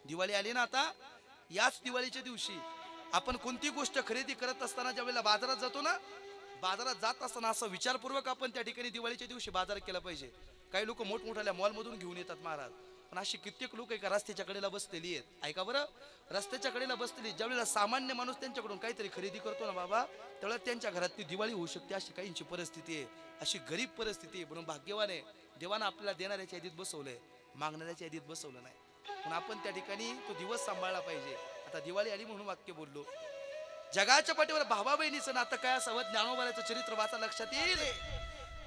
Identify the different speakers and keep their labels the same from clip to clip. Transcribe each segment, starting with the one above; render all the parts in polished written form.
Speaker 1: दिवाळी आली ना आता, याच दिवाळीच्या दिवशी आपण कोणती गोष्ट खरेदी करत असताना ज्यावेळेला बाजारात जातो ना, बाजारात जात असताना असं विचारपूर्वक आपण त्या ठिकाणी दिवाळीच्या दिवशी बाजार केला पाहिजे. काही लोक मोठमोठ्या मॉलमधून घेऊन येतात महाराज, पण अशी कित्येक लोक एका रस्त्याच्या कडेला बसलेली आहेत. ऐका बरं, रस्त्याच्या कडेला बसलेली ज्यावेळेला सामान्य माणूस त्यांच्याकडून काहीतरी खरेदी करतो ना बाबा, त्यावेळेला त्यांच्या घरात ती दिवाळी होऊ शकते, अशी काहींची परिस्थिती आहे, अशी गरीब परिस्थिती आहे. म्हणून भाग्यवान आहे, देवानं आपल्याला देणाऱ्याच्या यादीत बसवलंय, मागणाऱ्याच्या यादीत बसवलं नाही. पण आपण त्या ठिकाणी तो दिवस सांभाळला पाहिजे. आता दिवाळी आली म्हणून वाक्य बोललो. जगाच्या पाठीवर भावा बहिणीचं नातं काय असावं, ज्ञानोबाचं चरित्र वाचा लक्षात येईल.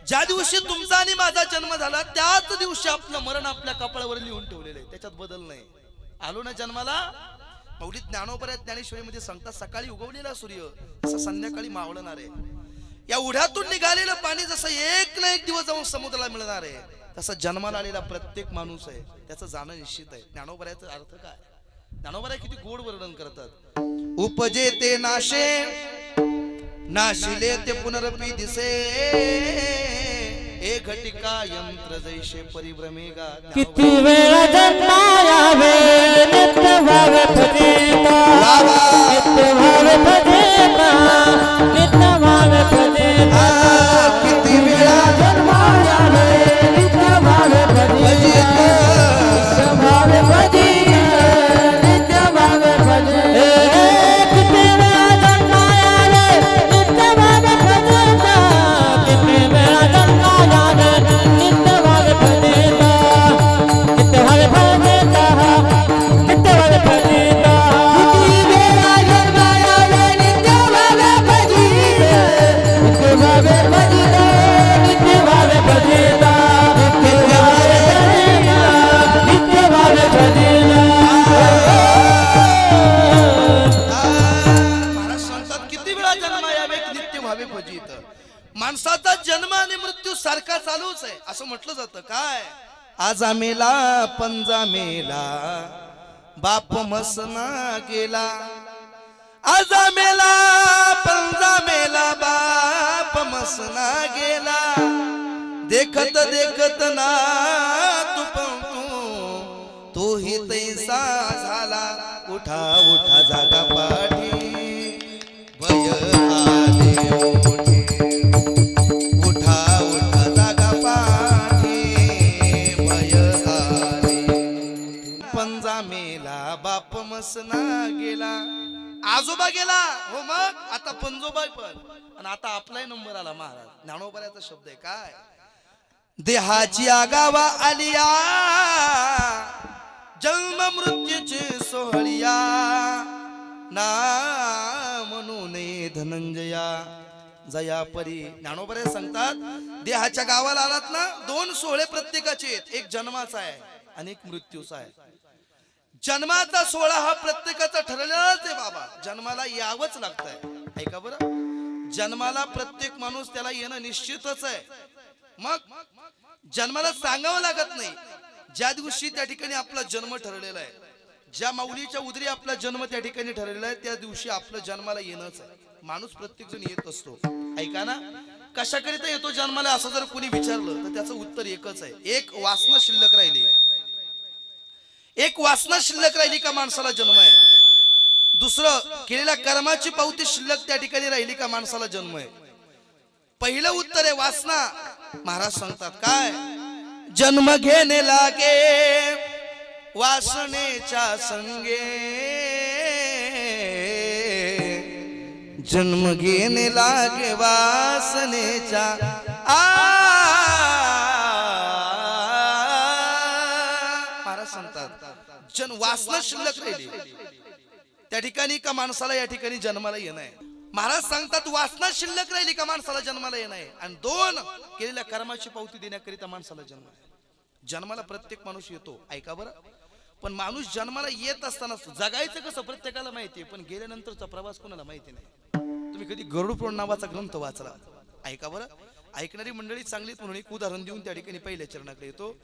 Speaker 1: ज्या दिवशी तुमचा आणि माझा जन्म झाला त्याच दिवशी आपलं मरण आपल्या कपाळावर लिहून ठेवलेलं आहे, त्याच्यात बदल नाही. आलो ना जन्माला, मौलिक ज्ञानोबा ज्ञानेश्वरीमध्ये सांगतात, सकाळी उगवलेला सूर्य असं संध्याकाळी मावळणार आहे. या उढ्यातून निघालेलं पाणी जसं एक ना एक दिवस जाऊन समुद्राला मिळणार आहे, तसं जन्माला आलेला प्रत्येक माणूस आहे, त्याचं जाणं निश्चित आहे. ज्ञानोबाचा अर्थ काय? ज्ञानोबा किती गोड वर्णन करतात. उपजे ते नाशे, नाशिले ते पुनरपी दिसे, ए घटिका यंत्र जैसे परिभ्रमेगा.
Speaker 2: किती वेळा जन्मायावे नित्य भावे भजेता, नित्य भावे भजेता, नित्य भावे भजेता.
Speaker 1: किती वेळा
Speaker 2: जन्मायावे नित्य भावे भजेता, नित्य भावे भजेता, नित्य भावे भजेता. किती वेळा जन्मायावे नित्य भावे भजेता, किती वेळा जन्मायावे नित्य भावे भजेता, नित्य भावे भजेता, नित्य भावे भजेता. किती वेळा जन्मायावे नित्य भावे भजेता, नित्य भावे भजेता, नित्य भावे भजेता, नित्य भावे भजेता.
Speaker 1: महाराज सांगतात, किती वेळा जन्म यावे नित्य व्हावे भजित. माणसाचा जन्म आणि मृत्यू सारखा चालूच आहे असं म्हटलं जातं. काय आजा मेला पंजा मेला, बाप मसना गेला. आजा मेला पंजा मेला, बाप मसना गेला. देखत देखत ना तू तोही तैसा झाला. उठा उठा जागा पाठी, भय आले मोठे. उठा उठा जागा पाठी, भय आले. पंजा मेला बाप मसना गेला. आजोबा गेला हो, मग आता पंजोबाई पण, आणि आता आपलाही नंबर आला. महाराज ज्ञानोबाचा शब्द आहे. काय देहाची आगावा आलिया, जन्म मृत्यूची सोहळिया. ना म्हणून धनंजया जया परी. ज्ञानोबा सांगतात, देहाच्या गावाला आलात ना, दोन सोहळे प्रत्येकाचे आहेत. एक जन्माचा आहे आणि एक मृत्यूचा आहे. जन्माचा सोहळा हा प्रत्येकाचा ठरलेलाच आहे बाबा, जन्माला यावंच लागतंय. ऐका बरं, जन्माला प्रत्येक माणूस त्याला येणं निश्चितच आहे. मग जन्माला सांगावं लागत नाही. ज्या दिवशी त्या ठिकाणी आपला जन्म ठरलेला आहे, ज्या माऊलीच्या उदरी आपला जन्म त्या ठिकाणी ठरलेला आहे, त्या दिवशी आपलं जन्माला येणंच आहे. माणूस प्रत्येक जण येत असतो. ऐका ना, कशाकरिता येतो जन्माला असं जर कोणी विचारलं तर त्याचं उत्तर एकच आहे. एक वासना शिल्लक राहिली, एक वासना शिल्लक राहिली का माणसाला जन्म आहे. दुसरं, केलेल्या कर्माची पावती शिल्लक त्या ठिकाणी राहिली का माणसाला जन्म आहे. पहिलं उत्तर आहे वासना. महाराज सांगतात, काय जन्म घेणे लागे वासनेच्या संगे, जन्म घेणे लागे वासनेच्या. महाराज सांगतात, वासना शिल्लक राहिली त्या ठिकाणी का माणसाला या ठिकाणी जन्माला येणं आहे. महाराज सांगतात, वासना शिल्लक राहिली का माणसाला जन्माला येणं आहे. आणि दोन, केलेल्या कर्माची पावती देण्याकरिता माणसाला जन्म आहे. जन्माला प्रत्येक माणूस येतो. ऐका बरं, पण माणूस जन्माला येत असताना जगायचं कसं प्रत्येकाला माहिती आहे, पण गेल्यानंतरचा प्रवास कोणाला माहिती नाही. तुम्ही कधी गरुड पुराण नावाचा ग्रंथ वाचला? ऐका बरं, ऐकणारी मंडळी चांगलीच म्हणून एक उदाहरण देऊन त्या ठिकाणी पहिल्या चरणाकडे येतो.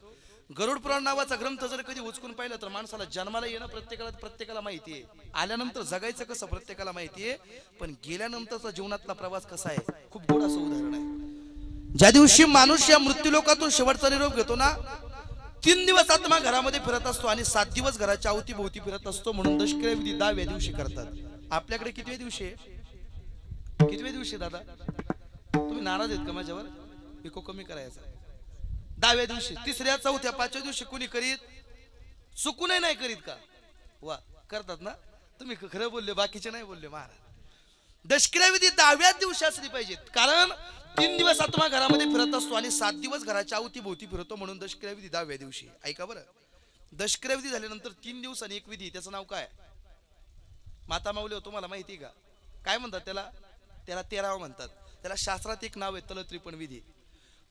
Speaker 1: गरुड पुराण नावाचा ग्रंथ जर कधी उचकून पाहिलं तर माणसाला जन्माला येणं प्रत्येकाला माहिती आहे, आल्यानंतर जगायचं कसं प्रत्येकाला माहिती आहे, पण गेल्यानंतरचा जीवनातला प्रवास कसा आहे खूप गोड असं उदाहरण आहे. ज्या दिवशी माणूस या मृत्यूलोकातून शेवटचा निरोप घेतो ना, 3 दिवस आत्मा घरामध्ये फिरत असतो आणि 7 दिवस घराच्या अवतीभोवती फिरत असतो, म्हणून दशक्रिया विधी 10व्या दिवशी करतात. आपल्याकडे कितव्या दिवशी आहे? कितव्या दिवशी दादा? तुम्ही नाराज आहेत का माझ्यावर? पिको कमी करायचा. 10व्या दिवशी, 3ऱ्या 4थ्या 5व्या दिवशी कुणी करीत? चुकूनही नाही करीत का? वा, करतात ना. तुम्ही खरं बोलले, बाकीचे नाही बोलले महाराज. दशक्रिया विधी 10व्या दिवशी असली पाहिजेत, कारण 3 दिवस आत्मा घरामध्ये फिरत असतो आणि 7 दिवस घराच्या अवतीभोवती फिरतो, म्हणून दशक्रिया विधी 10व्या दिवशी. ऐका बरं, दशक्रिया विधी झाल्यानंतर 3 दिवस आणि एक विधी, त्याचं नाव काय? माता माऊली, तुम्हाला माहिती का काय म्हणतात त्याला? त्याला 13वा म्हणतात. त्याला शास्त्रात एक नाव आहे, तलत्रिपण विधी.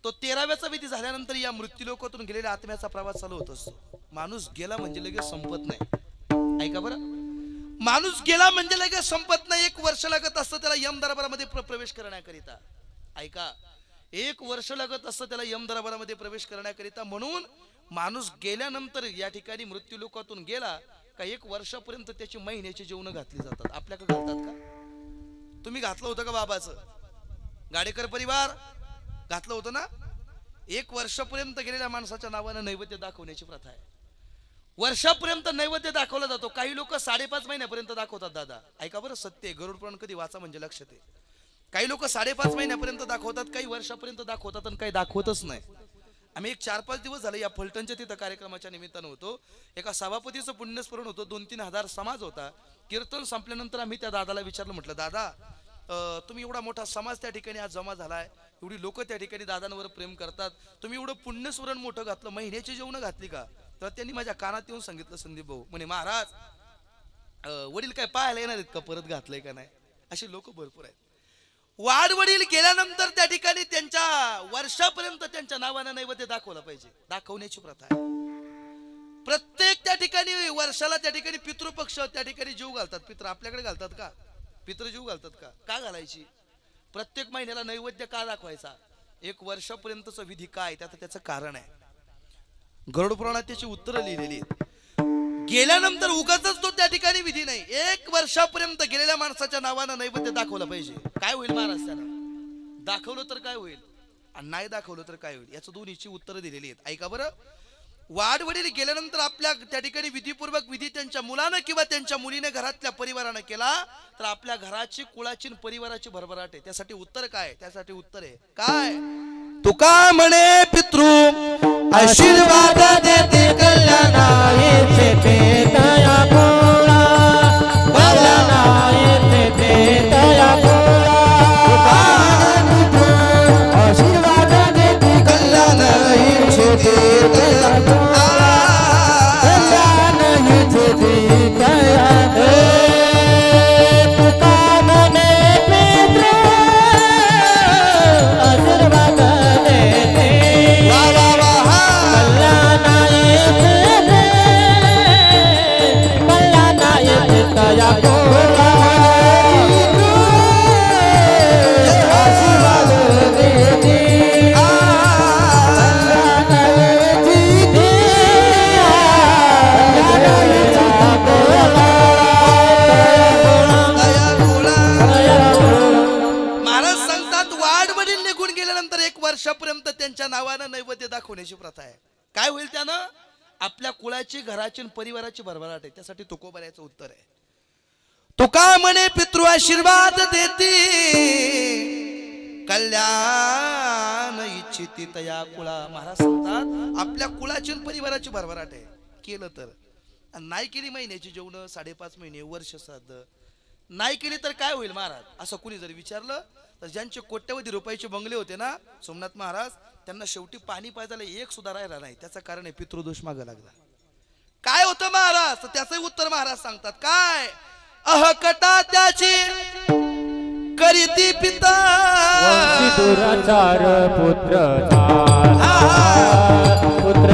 Speaker 1: तो 13व्याचा विधी झाल्यानंतर या मृत्यूलोकातून गेलेल्या आत्म्याचा प्रवास चालू होत असतो. माणूस गेला म्हणजे लगेच संपत नाही. ऐका बरं, माणूस गेला म्हणजे लगेच संपत नाही. 1 वर्ष लागत असतं त्याला यम दरबारामध्ये प्रवेश करण्याकरिता. ऐका, 1 वर्ष लागत असतं त्याला यम दरबारामध्ये प्रवेश करण्याकरिता. म्हणून माणूस गेल्यानंतर या ठिकाणी मृत्यूलोकातून गेला का 1 वर्षापर्यंत त्याची महिन्याची जेवण घातली जातात. आपल्याकडे घालतात का? तुम्ही घातलं होतं का बाबाचं? गाडेकर परिवार घातलं होतं ना? 1 वर्षापर्यंत गेलेल्या माणसाच्या नावानं नैवेद्य दाखवण्याची प्रथा आहे. वर्षापर्यंत नैवेद्य दाखवला जातो. काही लोक 5.5 महिन्यापर्यंत दाखवतात. दादा ऐका बरं, सत्य आहे. गरुड पुराण कधी वाचा म्हणजे लक्षात आहे. काही लोक 5.5 महिन्यापर्यंत दाखवतात, काही वर्षापर्यंत दाखवतात आणि काही दाखवतच नाही. आम्ही एक 4-5 दिवस झाले या फलटणच्या तिथं कार्यक्रमाच्या निमित्तानं होतो. एका सभापतीचं पुण्यस्मरण होतं. 2-3 हजार समाज होता. कीर्तन संपल्यानंतर आम्ही त्या दादाला विचारलं, म्हटलं दादा, तुम्ही एवढा मोठा समाज त्या ठिकाणी आज जमा झालाय, एवढी लोक त्या ठिकाणी दादांवर प्रेम करतात, तुम्ही एवढं पुण्यस्मरण मोठं घातलं, महिन्याची जेवण घातली का? तर त्यांनी माझ्या कानात येऊन सांगितलं, संदीप भाऊ म्हणे, महाराज वडील काय पाहायला येणार आहेत का परत घातलंय का नाही? असे लोक भरपूर आहेत. वाढ वडील गेल्यानंतर त्या ठिकाणी त्यांच्या वर्षापर्यंत त्यांच्या नावानं नैवेद्य दाखवलं पाहिजे. दाखवण्याची प्रथा आहे. प्रत्येक त्या ठिकाणी वर्षाला त्या ठिकाणी पितृपक्ष त्या ठिकाणी जीव घालतात. पितृ आपल्याकडे घालतात का? पितृ जीव घालतात का? का घालायची? प्रत्येक महिन्याला नैवेद्य का दाखवायचा? 1 वर्षापर्यंतचा विधी काय? त्याचं कारण आहे. गरुड पुराणात त्याची उत्तरं लिहिलेली आहेत. गेल्यानंतर उगाचच तो त्या ठिकाणी विधी नाही. 1 वर्षापर्यंत गेलेल्या माणसाच्या नावानं नैवेद्य दाखवलं पाहिजे. काय होईल महाराज त्याला? दाखवलं तर काय होईल आणि नाही दाखवलं तर काय होईल? याचं दोन्हीची उत्तरं दिलेली आहेत. ऐका बरं, वाढ वडील गेल्यानंतर आपल्या त्या ठिकाणी विधीपूर्वक विधी त्यांच्या मुलानं किंवा त्यांच्या मुलीने घरातल्या परिवारानं केला तर आपल्या घराची, कुळाची, परिवाराची भरभराट आहे. त्यासाठी उत्तर काय? त्यासाठी उत्तर आहे काय? तुका म्हणे पितृ आशीर्वाद देते
Speaker 2: कल्याणाचे पेटया पोळा, कल्याणाचे पेटया पोळा. आशीर्वाद देते कल्याणाचे पेटया पोळा, कल्याणाचे पेटया. तुका म्हणे पितृ आशीर्वाद देते कल्याणाचे पोळा. आशीर्वाद देते
Speaker 1: महाराज सांगतात, वाढ वडील निघून गेल्यानंतर 1 वर्षापर्यंत त्यांच्या नावानं नैवेद्य दाखवण्याची प्रथा आहे. काय होईल त्यानं? आपल्या कुळाची, घराची, परिवाराची भरभराट आहे. त्यासाठी तुकोबाऱ्याचं उत्तर आहे. तुका म्हणे पितृ आशीर्वाद देती कल्याण इच्छिती तया कुळा. महाराज सांगतात, आपल्या कुळाची, परिवाराची भरभराट आहे. केलं तर, नाही केली महिन्याची जेवण, 5.5 महिने, वर्ष श्राद्ध नाही केली तर काय होईल महाराज? असं कुणी जर विचारलं तर ज्यांचे कोट्यवधी रुपयाचे बंगले होते ना सोमनाथ महाराज, त्यांना शेवटी पाणी पाजायला एक सुद्धा राहिला नाही. त्याचं कारण आहे पितृदोष मागे लागला. काय होतं महाराज? तर त्याचंही उत्तर महाराज सांगतात. काय? अहकटा त्याची करीती पिता,
Speaker 2: दुराचार पुत्र पुत्र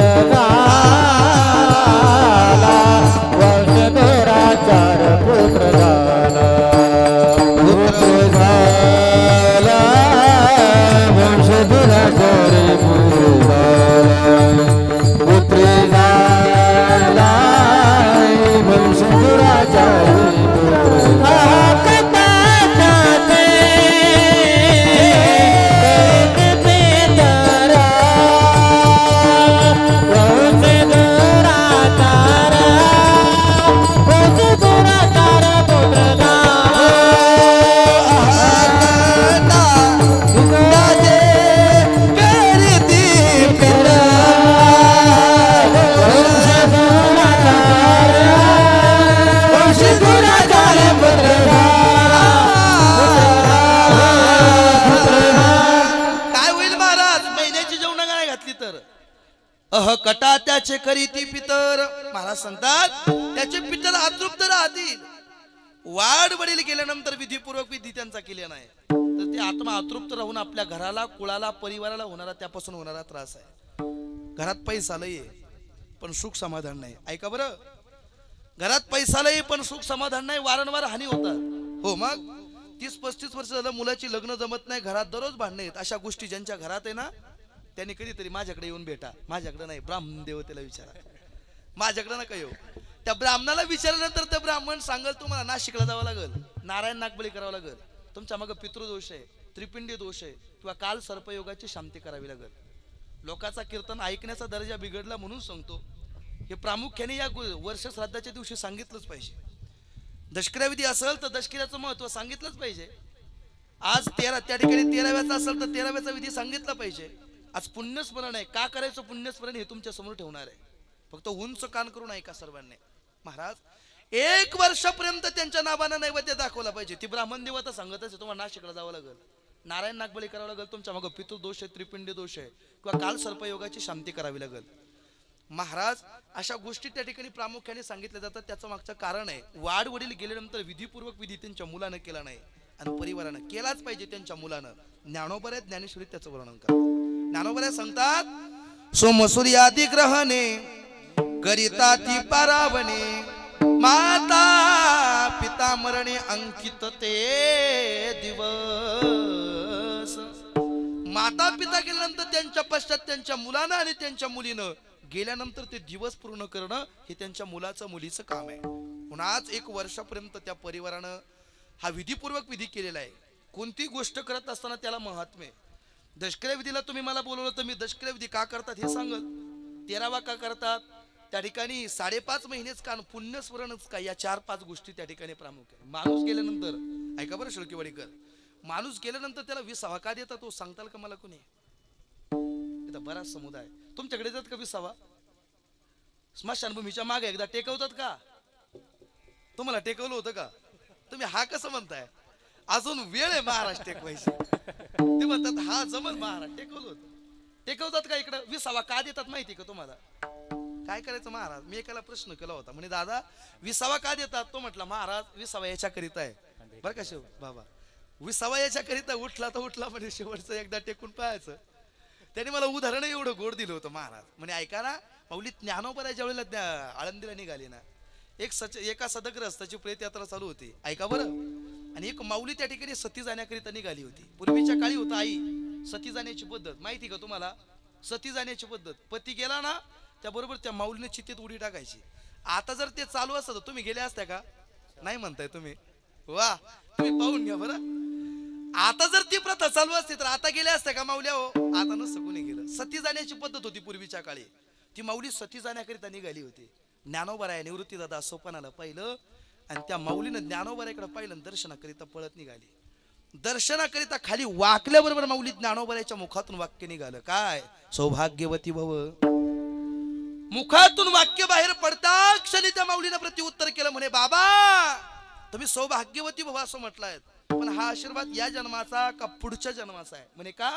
Speaker 2: वंश दुराचार पुत्र झाला, पुत्र झाला वंश दुराचार पुत्र झाला वंश दुराचार पुत्र. वंशधुराचा रे पुत्र झाला.
Speaker 1: काय होईल महाराज महिन्याची जेवण नाही घातली तर कटा त्याचे करी ती पितर. महाराज सांगतात त्याचे पितर अतृप्त राहतील. वाढ वडील गेल्यानंतर विधीपूर्वक विधी त्यांचा केला नाही तर ते आत्मा अतृप्त राहून आपल्या घराला कुळाला परिवाराला होणारा त्यापासून होणारा त्रास आहे. घरात पैसा लय पण सुख समाधान नाही. ऐका बरं घरात पैसा लय पण सुख समाधान नाही. वारंवार हानी होतात. हो मग 30-35 वर्ष झालं मुलाची लग्न जमत नाही. घरात दररोज भांडणे आहेत. अशा गोष्टी ज्यांच्या घरात आहे ना त्यांनी कधीतरी माझ्याकडे येऊन भेटा. माझ्याकडे नाही ब्राह्मण देवतेला विचारा. माझ्याकडे नका येऊ. त्या ब्राह्मणाला विचारल्यानंतर त्या ब्राह्मण सांगल तुम्हाला नाशिकला जावं लागल. नारायण नागबळी करावं लागल. तुमच्या मागं पितृदोष आहे त्रिपिंडी दोष आहे किंवा काल सर्पयोगाची शांती करावी लागल. लोकांचा कीर्तन ऐकण्याचा दर्जा बिघडला म्हणून सांगतो. हे प्रामुख्याने या वर्ष श्राद्धाच्या दिवशी सांगितलंच पाहिजे. दशक्रियाविधी असेल तर दशक्रियाचं महत्व सांगितलंच पाहिजे. आज त्या ठिकाणी 13व्याचा असेल तर 13व्याचा विधी सांगितला पाहिजे. आज पुण्यस्मरण आहे. का करायचं पुण्यस्मरण हे तुमच्या समोर ठेवणार आहे. फक्त उंच कान करून ऐका सर्वांनी. महाराज 1 वर्षापर्यंत त्यांच्या नावानं नैवेद्य दाखवला पाहिजे. ती ब्राह्मण देवता सांगत असे तुम्हाला नाशिकला जावं लागेल. नारायण नागबळी करावं लागेल. तुमच्या मागं पितृदोष आहे त्रिपिंडी दोष आहे किंवा काल सर्पयोगाची शांती करावी लागेल. महाराज अशा गोष्टी त्या ठिकाणी प्रामुख्याने सांगितल्या जातात. त्याचं मागचं कारण आहे वाढ वडील गेल्यानंतर विधीपूर्वक विधी त्यांच्या मुलानं केला नाही आणि परिवारानं केलाच पाहिजे. त्यांच्या मुलानं ज्ञानोबर आहे ज्ञानेश्वरी त्याचं वर्णन करा. ज्ञानोबर सांगतात सोमसूर्यादी ग्रहणे करिता ती पारावणे माता पिता मरणे अंकित ते दिवस. माता पिता गेल्यानंतर त्यांच्या पश्चात त्यांच्या मुलानं आणि त्यांच्या मुलीनं गेल्यानंतर ते दिवस पूर्ण करणं हे त्यांच्या मुलाचं मुलीचं काम आहे. पुन्हाच 1 वर्षापर्यंत त्या परिवारानं हा विधीपूर्वक विधी केलेला आहे. कोणती गोष्ट करत असताना त्याला महात्म्य आहे. दशक्रिया विधीला तुम्ही मला बोलवलं तर मी दशक्रिया विधी का करतात हे सांगत. 13वा का करतात त्या ठिकाणी 5.5 महिनेच का पुण्यस्मरणच का या 4-5 गोष्टी त्या ठिकाणी प्रामुख्याने. माणूस गेल्यानंतर ऐका बरं शेळकेवाडीकर माणूस गेल्यानंतर त्याला 20वा का देतात तो सांगताल का मला कोणी. इथं बराच समुदाय तुमच्याकडे जात का 20वा. स्मशानभूमीच्या मागे एकदा टेकवतात का. तुम्हाला टेकवलं होतं का. तुम्ही हा कसं म्हणताय. अजून वेळ आहे महाराज टेकवायची. ते म्हणतात हा जमल महाराज टेकवलं होतं. टेकवतात का इकडं. 20वा का देतात माहिती का तुम्हाला. काय करायचं महाराज. मी एकाला प्रश्न केला होता म्हणे दादा 20वा का देतात. तो म्हटला महाराज 20वा याच्याकरिता आहे बरं का शेव बाबा. 20वा याच्याकरिता उठला तर उठला म्हणजे शेवटचं एकदा टेकून पाहायचं. त्याने मला उदाहरण एवढं गोड दिलं होतं महाराज. म्हणे ऐका ना माऊली ज्ञानोबराच्या वेळेला आळंदीला निघाली ना एका सदग्रस्ताची प्रेतयात्रा चालू होती. ऐका बरं. आणि एक माऊली त्या ठिकाणी सती जाण्याकरिता निघाली होती. पूर्वीच्या काळी होतं आई सती जाण्याची पद्धत माहिती का तुम्हाला. सती जाण्याची पद्धत पती गेला ना त्याबरोबर त्या माऊलीने चितेत उडी टाकायची. आता जर ते चालू असतं तर तुम्ही गेले असत्या का. नाही म्हणताय तुम्ही. वा तुम्ही पाहून घ्या बरं. आता जर ती प्रथा चालू असती तर आता गेल्या असत्या का माऊल्या. हो आता नसतं कोणी गेलं. सती जाण्याची पद्धत होती पूर्वीच्या काळी. ती माऊली सती जाण्याकरिता निघाली होती. ज्ञानोबराया निवृत्ती दादा सोपानाला पाहिलं आणि त्या माऊलीनं ज्ञानोबरायाकडे पाहिलं दर्शनाकरिता पळत निघाली. दर्शनाकरिता खाली वाकल्याबरोबर माऊली ज्ञानोबरायाच्या मुखातून वाक्य निघालं काय सौभाग्यवती भव. मुखातून वाक्य बाहेर पडता क्षणी त्या माऊलीनं प्रत्युत्तर केलं म्हणे बाबा तुम्ही सौभाग्यवती भव असं म्हटलंय पण हा आशीर्वाद या जन्माचा का पुढच्या जन्माचा आहे. म्हणे का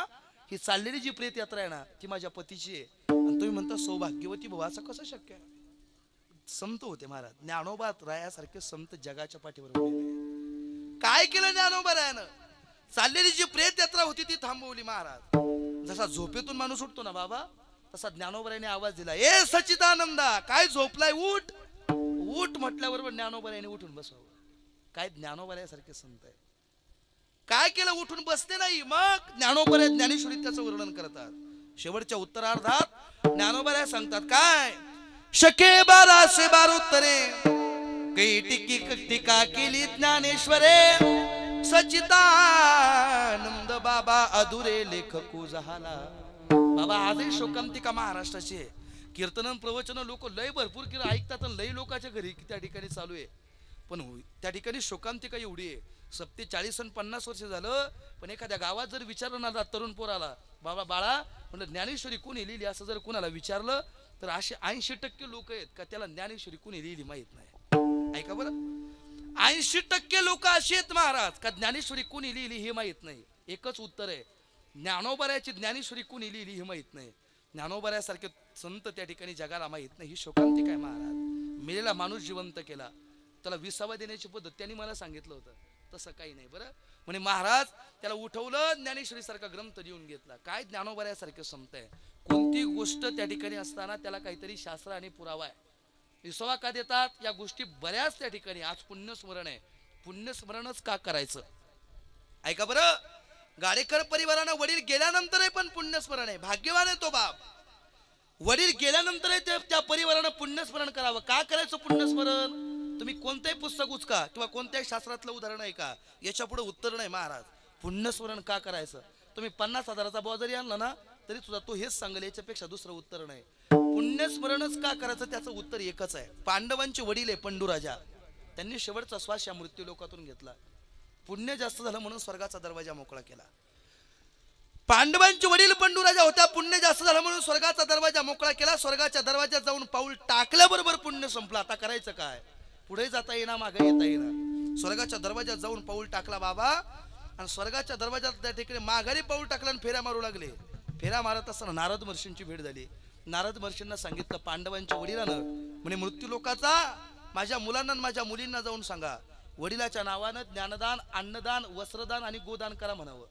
Speaker 1: ही चाललेली जी प्रेत यात्रा आहे ना ती माझ्या पतीची आहे आणि तुम्ही म्हणता सौभाग्यवती भव असं कसं शक्य आहे. संत होते महाराज. ज्ञानोबा रायासारखे संत जगाच्या पाठीवर उभे. काय केलं ज्ञानोबा रायानं. चाललेली जी प्रेत यात्रा होती ती थांबवली महाराज. जसा झोपेतून माणूस उठतो ना बाबा तसा ज्ञानोबरायाने आवाज दिला ए सच्चिदानंदा काय झोपलाय उठ. उठ म्हटल्याबरोबर ज्ञानोबरायाने उठून बसवावं. काय ज्ञानोबरायासारखे संत आहे. काय केलं उठून बसते नाही. मग ज्ञानोबराय ज्ञानेश्वरी त्याचं वर्णन करतात. शेवटच्या उत्तरार्धात ज्ञानोबराय सांगतात काय शके 1212 उत्तरे काही टीका केली ज्ञानेश्वरे सच्चिदानंद बाबा अधुरे लेखकू झाला. बाबा आजही शोकांतिका महाराष्ट्राची आहे. कीर्तन प्रवचन लोक लय भरपूर ऐकतात आणि लय लोकांच्या घरी त्या ठिकाणी चालू आहे. पण त्या ठिकाणी शोकांतिका एवढी आहे 47 आणि 50 वर्ष झालं पण एखाद्या गावात जर विचारलं ना तरुण पोराला बाबा बाळा म्हणलं ज्ञानेश्वरी कोणी लिहिली असं जर कुणाला विचारलं तर असे 80% लोक आहेत का त्याला ज्ञानेश्वरी कोणी लिहिली माहित नाही. ऐका बरं 80% लोक अशी आहेत महाराज का ज्ञानेश्वरी कोणी लिहिली हे माहित नाही. एकच उत्तर आहे, ज्ञानोबऱ्याची ज्ञानेश्वरी कोणी लिहिली हे माहित नाही. ज्ञानोबऱ्यासारखे संत त्या ठिकाणी जगाला माहित नाही. ही शोकांतिक आहे महाराज. मेलेला माणूस जिवंत केला, त्याला विसावा देण्याची पद्धत त्यांनी मला सांगितलं होतं. तसं काही नाही बरं. म्हणे महाराज त्याला उठवलं, ज्ञानेश्वरी सारखा ग्रंथ लिहून घेतला. काय ज्ञानोबऱ्यासारखे संत आहे. कोणती गोष्ट त्या ठिकाणी असताना त्याला काहीतरी शास्त्र आणि पुरावा आहे. विसावा का देतात या गोष्टी बऱ्याच त्या ठिकाणी. आज पुण्यस्मरण आहे, पुण्यस्मरणच का करायचं. ऐका बरं, गाडेकर परिवारानं वडील गेल्यानंतरही पण पुण्यस्मरण आहे. भाग्यवान आहे तो बाप. वडील गेल्यानंतरही त्या परिवारानं पुण्यस्मरण करावं. का करायचं पुण्यस्मरण. तुम्ही कोणत्याही पुस्तक उचका किंवा कोणत्याही शास्त्रातलं उदाहरण आहे का, याच्या पुढे उत्तर नाही महाराज. पुण्यस्मरण का करायचं. तुम्ही 50,000चा बुवा जरी आणला ना तरी सुद्धा तो हेच सांगेल, याच्यापेक्षा दुसरं उत्तर नाही. पुण्यस्मरणच का करायचं त्याचं उत्तर एकच आहे. पांडवांचे वडील आहे पंडूराजा, त्यांनी शेवटचा श्वास या मृत्यू लोकातून घेतला. पुण्य जास्त झालं म्हणून स्वर्गाचा दरवाजा मोकळा केला. पांडवांचे वडील पंडूराजा होता, पुण्य जास्त झालं म्हणून स्वर्गाचा दरवाजा मोकळा केला. स्वर्गाच्या दरवाज्यात जाऊन पाऊल टाकल्याबरोबर पुण्य संपलं. आता करायचं काय. पुढे जाता येईना, मागे येता येईना. स्वर्गाच्या दरवाज्यात जाऊन पाऊल टाकला बाबा, आणि स्वर्गाच्या दरवाज्यात त्या ठिकाणी माघारी पाऊल टाकला आणि फेऱ्या मारू लागले. फेऱ्या मारत असताना नारद महर्षींची भेट झाली. नारद महर्षींना सांगितलं पांडवांच्या वडिलांनं, म्हणे मृत्यू लोकाचा माझ्या मुलांना माझ्या मुलींना जाऊन सांगा, वडिलाच्या नावानं ज्ञानदान, अन्नदान, वस्त्रदान आणि गोदान करा म्हणावं.